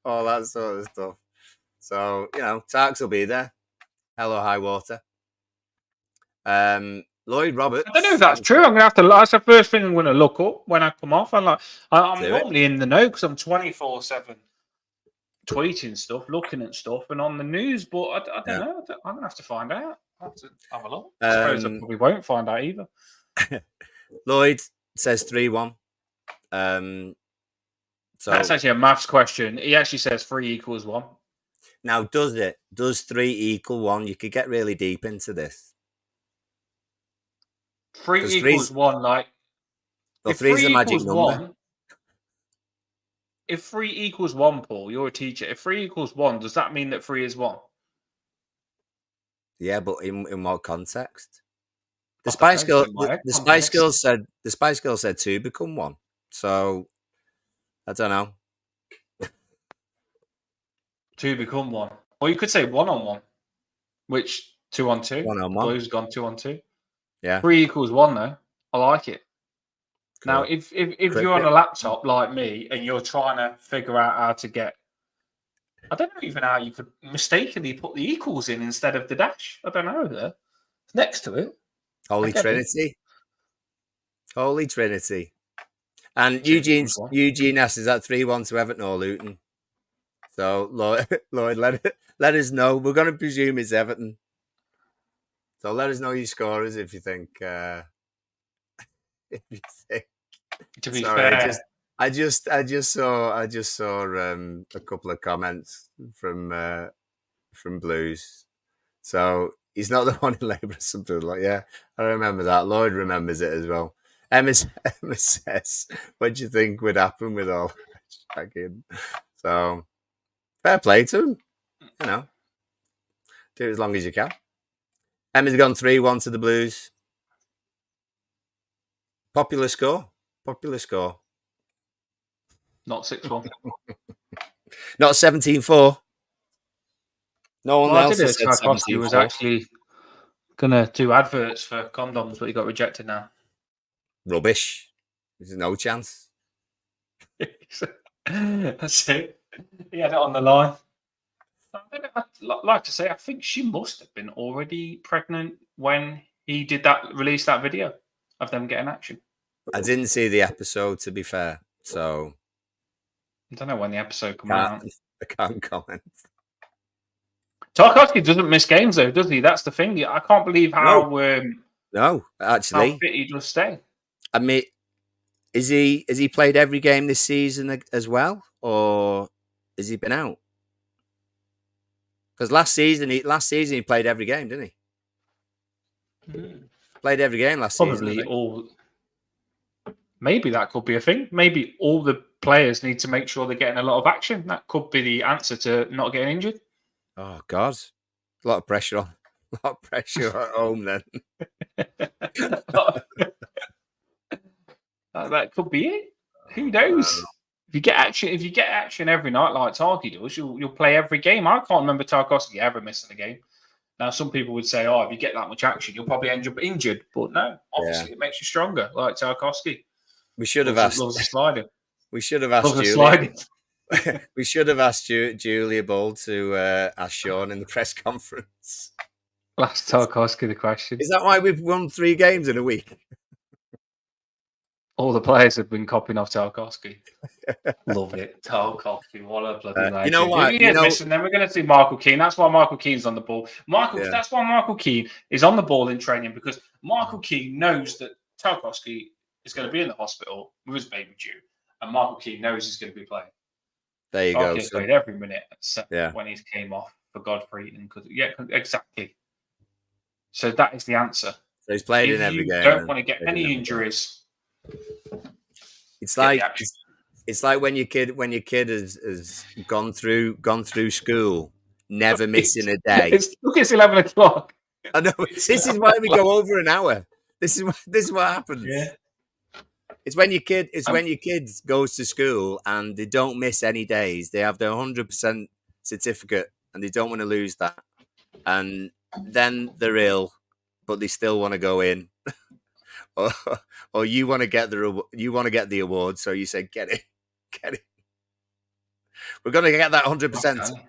all that sort of stuff. So Tarks will be there. Hello, high water. Lloyd Roberts. I don't know if that's true. I'm gonna have to. That's the first thing I'm gonna look up when I come off. I'm normally in the know because I'm 24/7 tweeting stuff, looking at stuff, and on the news. But I don't know. I'm gonna have to find out. I'll have to have a look. I suppose I probably won't find out either. Lloyd says 3-1. So that's actually a maths question. He actually says 3 = 1. Now, does 3 equal 1? You could get really deep into this. 3 = 1, like. Well, 3 is the magic number. 1, if 3 = 1, Paul, you're a teacher. If 3 = 1, does that mean that 3 is 1? Yeah, but in what context? The Spice Girls said 2 become 1. So I don't know. 2 become 1. Or you could say 1 on 1, which 2 on 2. 1 on 1. Blues gone 2 on 2. Yeah. 3 = 1 though. I like it. Cool. Now, if you're on a laptop like me and you're trying to figure out how to get, I don't know even how you could mistakenly put the equals in instead of the dash. I don't know there. It's next to it. Holy Trinity. Holy Trinity. And Eugene asks, is that 3-1 to Everton or Luton? So Lloyd, let us know. We're going to presume it's Everton. So let us know your scorers if you think. To be fair, I just saw a couple of comments from Blues. So he's not the one in Labour or something like. Yeah, I remember that. Lloyd remembers it as well. Emma says, "What do you think would happen with all that?" So fair play to him. Do it as long as you can. Emma's gone 3-1 to the Blues. Popular score. Not 6-1. Not 17-4. No one else said 17-4. He was actually going to do adverts for condoms, but he got rejected now. Rubbish. There's no chance. That's it. He had it on the line. I'd like to say, I think she must have been already pregnant when he released that video of them getting action. I didn't see the episode, to be fair, so I don't know when the episode came out. I can't comment. Tarkovsky doesn't miss games, though, does he? That's the thing. I can't believe how no, actually, how fit he does stay. I mean, Has he played every game this season as well, or has he been out? Because last season he played every game, didn't he? Played every game last season. Probably all. Maybe that could be a thing. Maybe all the players need to make sure they're getting a lot of action. That could be the answer to not getting injured. Oh God, a lot of pressure on. A lot of pressure at home then. That could be it. Who knows? If you get action every night like Tarky does, you'll play every game. I can't remember Tarkowski ever missing a game. Now, some people would say, "Oh, if you get that much action, you'll probably end up injured." But no, obviously, it makes you stronger, like Tarkowski. We should have asked. Sliding. We should have asked Julia. We should have asked Julia Bull to ask Shawn in the press conference. Last Tarkowski the question. Is that why we've won 3 games in a week? All the players have been copying off Tarkowski. Love it. Tarkowski, what a bloody legend. You know what? Listen, then we're going to see Michael Keane. That's why Michael Keane's on the ball. That's why Michael Keane is on the ball in training, because Michael Keane knows that Tarkowski is going to be in the hospital with his baby due, and Michael Keane knows he's going to be playing. There you go. He's played every minute when he came off for Godfrey. Exactly. So that is the answer. So he's played in every game. Don't want to get any injuries. It's like when your kid has gone through school, never missing a day. It's 11 o'clock. I know. This is why we go over an hour. This is what happens. Yeah. It's when your kid goes to school and they don't miss any days. They have their 100% certificate and they don't want to lose that. And then they're ill, but they still want to go in. or you want to get the award, so you say get it. We're going to get that 100%.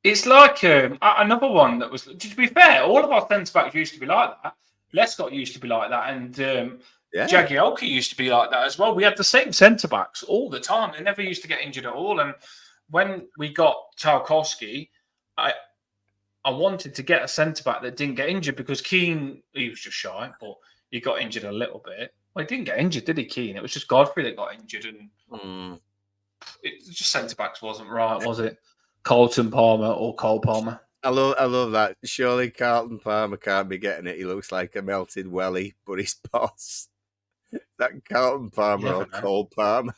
It's like another one that was. To be fair, all of our centre backs used to be like that. Lescott used to be like that, and Jagielka used to be like that as well. We had the same centre backs all the time. They never used to get injured at all. And when we got Tarkowski, I wanted to get a centre back that didn't get injured, because Keane, he was just shy, but he got injured a little bit. Well, he didn't get injured, did he, Keane? It was just Godfrey that got injured, and it just centre backs wasn't right, was it? Carlton Palmer or Cole Palmer. I love that. Surely Carlton Palmer can't be getting it. He looks like a melted welly, but he's boss. That Carlton Palmer or Cole Palmer.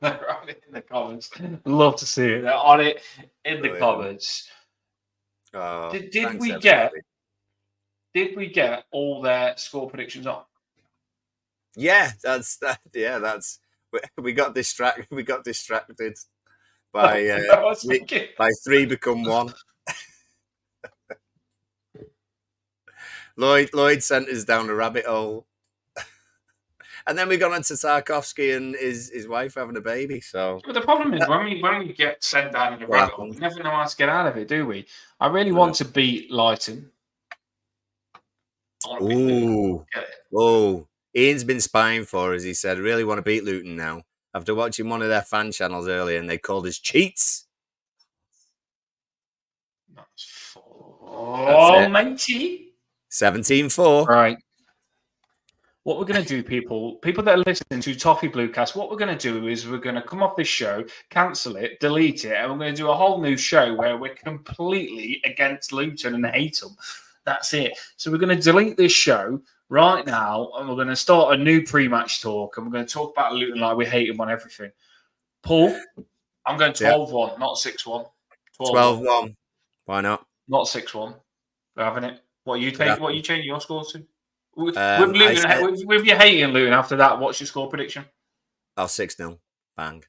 Right in the comments. Love to see it. They're on it in the comments. Oh, did we get all their score predictions on? Yeah, that's we got distracted. We got distracted by 3 become 1. Lloyd sent us down a rabbit hole. And then we got into Tarkowski and his wife having a baby. So, but the problem is when we get sent down in a rabbit hole, we never know how to get out of it, do we? I really want to beat Luton. Ian's been spying for us. He said, "I really want to beat Luton now." After watching one of their fan channels earlier, and they called us cheats. Oh, matey. 17-4. Right. What we're going to do, people that are listening to Toffee Bluecast, what we're going to do is we're going to come off this show, cancel it, delete it, and we're going to do a whole new show where we're completely against Luton and hate them. That's it. So we're going to delete this show right now, and we're going to start a new pre-match talk, and we're going to talk about Luton like we hate them on everything. Paul, I'm going 12-1, not 6-1. 12-1. Why not? Not 6-1. We're having it. What are you changing your score to? With you hating Luton after that, what's your score prediction? 6-0. Bang.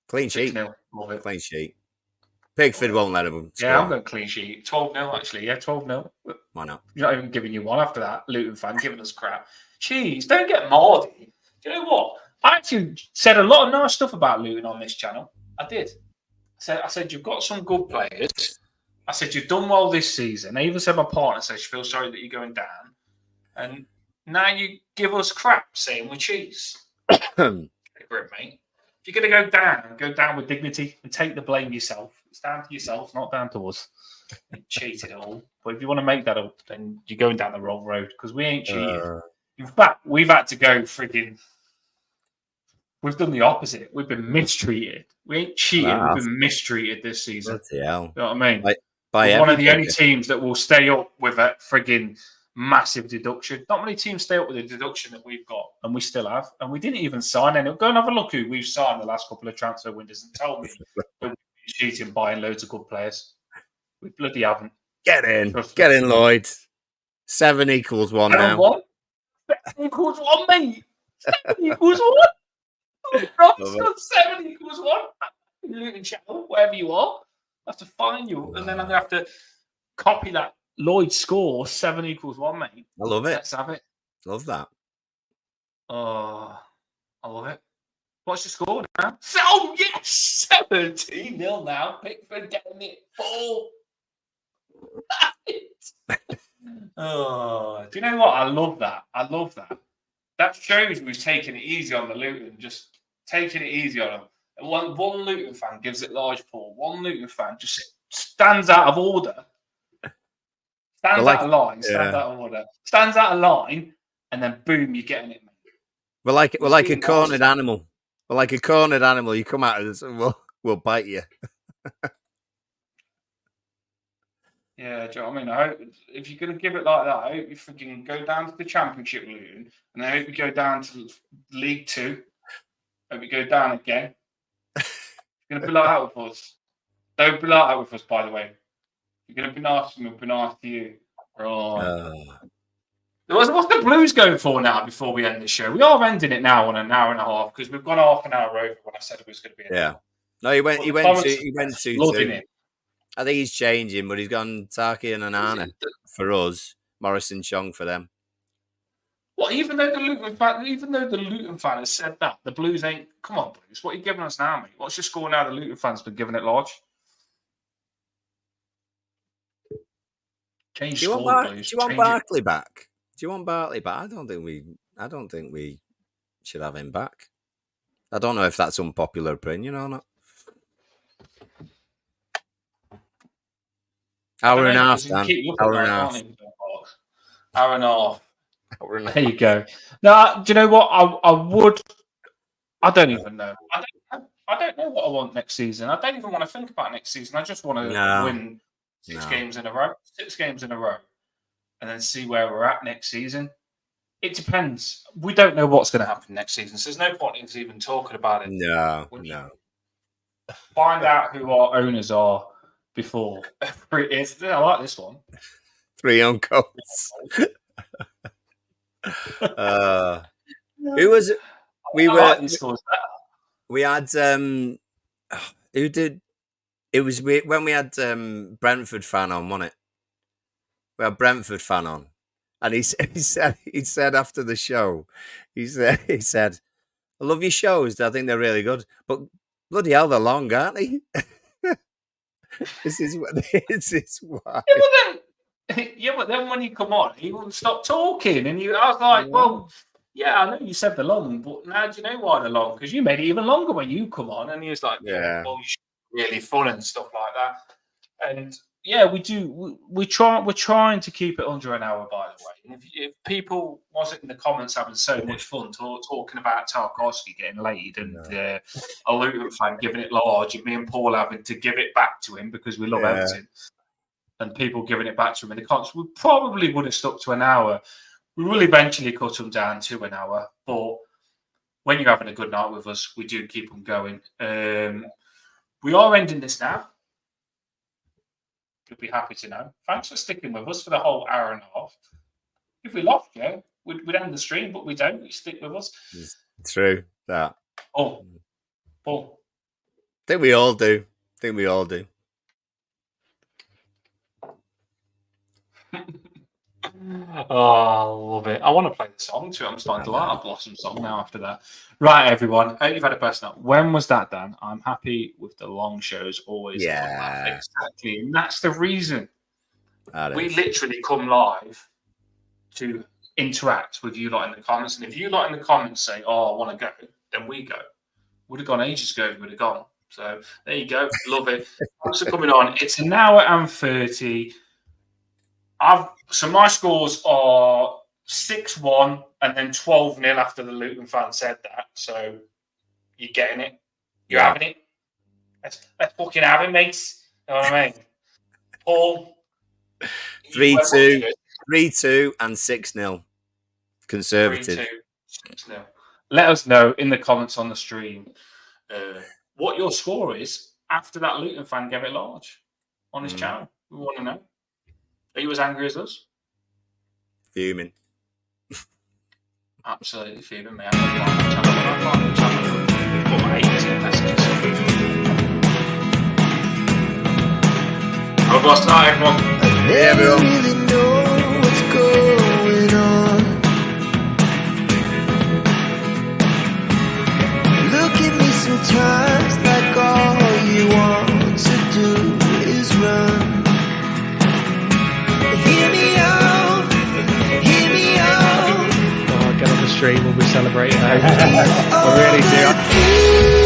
Clean sheet. 6-0. Love it. Clean sheet. Pickford won't let him score. Yeah, I'm going clean sheet. 12-0, actually. Yeah, 12-0. Why not? You're not even giving you one after that, Luton fan, giving us crap. Jeez, don't get Mardy. Do you know what? I actually said a lot of nice stuff about Luton on this channel. I did. I said you've got some good players. I said you've done well this season. I even said my partner says she feels sorry that you're going down. And now you give us crap saying we're cheese. Grim, mate. If you're going to go down with dignity and take the blame yourself. It's down to yourself, not down to us. You cheated it all. But if you want to make that up, then you're going down the wrong road because we ain't cheated. In fact, we've had to go frigging. We've done the opposite. We've been mistreated. We ain't cheated. We've been mistreated this season. Bloody hell. You know what I mean? By one of the only teams that will stay up with a frigging massive deduction. Not many teams stay up with the deduction that we've got, and we still have. And we didn't even sign any. Go and have a look who we've signed the last couple of transfer windows and tell me that we've been cheating buying loads of good players. We bloody haven't. Get in, Lloyd. 7 equals 1 now. 7 equals 1, mate. 7 equals 1. 7 equals 1. Luton channel, wherever you are. I have to find you, and then I'm going to have to copy that Lloyd score. 7 equals 1, mate. I love it. Let's have it. Love that. Oh, I love it. What's your score now? Oh, yes! 17-0 now. Pickford getting it 4. Oh, do you know what? I love that. That shows we've taken it easy on the Luton. Just taking it easy on them. One Luton fan gives it large Paul. One Luton fan just stands out of order. Stands out of line, and then boom, you're getting it. We're like a cornered animal. We're like a cornered animal. You come at us and we'll bite you. Yeah, do you know what I mean? I hope if you're going to give it like that, I hope you freaking go down to the Championship, Luton, and I hope you go down to League 2. I hope you go down again. You're going to be like that with us. Don't be like that with us, by the way. You're going to be nice to me, we'll be nice to you. Right. What's the Blues going for now before we end the show? We are ending it now on an hour and a half because we've gone half an hour over when I said it was going to be. No, he went to loving it. I think he's changing, but he's gone Taki and Anana for us, Morrison Chong for them. What? Even though the Luton fan has said that, the Blues ain't. Come on, Blues. What are you giving us now, mate? What's your score now? The Luton fans been giving it large. Change do you score, want Blues. Do you want Barkley back? Do you want Barkley back? I don't think we should have him back. I don't know if that's unpopular opinion or not. Hour and a half, Dan. Hour and a half. Hour and a half. There you go. Now, do you know what? I would. I don't even know. I don't know what I want next season. I don't even want to think about next season. I just want to win 6 games in a row. 6 games in a row. And then see where we're at next season. It depends. We don't know what's going to happen next season. So there's no point in even talking about it. No. Find out who our owners are before. I like this one. 3 uncles. Who was it? We had who did it was when we had Brentford fan on, wasn't it? We had Brentford fan on, and he said after the show, he said, I love your shows. I think they're really good, but bloody hell, they're long, aren't they? This is why. But then when you come on, he wouldn't stop talking, and I was like, well, yeah, I know you said they're long, but now do you know why they're long? Because you made it even longer when you come on, and he was like, well, you should be really fun and stuff like that. And yeah, we do. We're trying to keep it under an hour, by the way. And if people wasn't in the comments having so much fun talking about Tarkowski getting laid and a Luton fan giving it large, and me and Paul having to give it back to him because we love Everton, and people giving it back to him in the comments, we probably would have stuck to an hour. We will eventually cut them down to an hour, but when you're having a good night with us, we do keep them going. We are ending this now. You'll be happy to know. Thanks for sticking with us for the whole hour and a half. If we lost, we'd end the stream, but we don't. We stick with us. True, that. Paul. I think we all do. Oh, I love it. I want to play the song too. I'm starting to like our Blossom song now after that. Right, everyone. I hope you've had a best night. When was that, Dan? I'm happy with the long shows always. Yeah. Exactly. And that's the reason. We literally come live to interact with you lot in the comments. And if you lot in the comments say, I want to go, then we go. would have gone ages ago if we'd have gone. So there you go. Love it. Thanks for coming on. It's an hour and 30. So my scores are 6-1 and then 12-0 after the Luton fan said that. So you're getting it. You're having it. Let's fucking have it, mates. You know what I mean? Paul. 3-2 and 6-0. Conservative. 3-2, 6-0. Let us know in the comments on the stream what your score is after that Luton fan gave it large on his channel. We want to know. Are you as angry as us? Fuming. Absolutely fuming, man. Have a blessed night, everyone. Yeah, everyone. Really know what's going on. Look at me sometimes like all you want to do is run. Hear me out, hear me out. Oh, get on the stream, we'll be celebrating. I really do.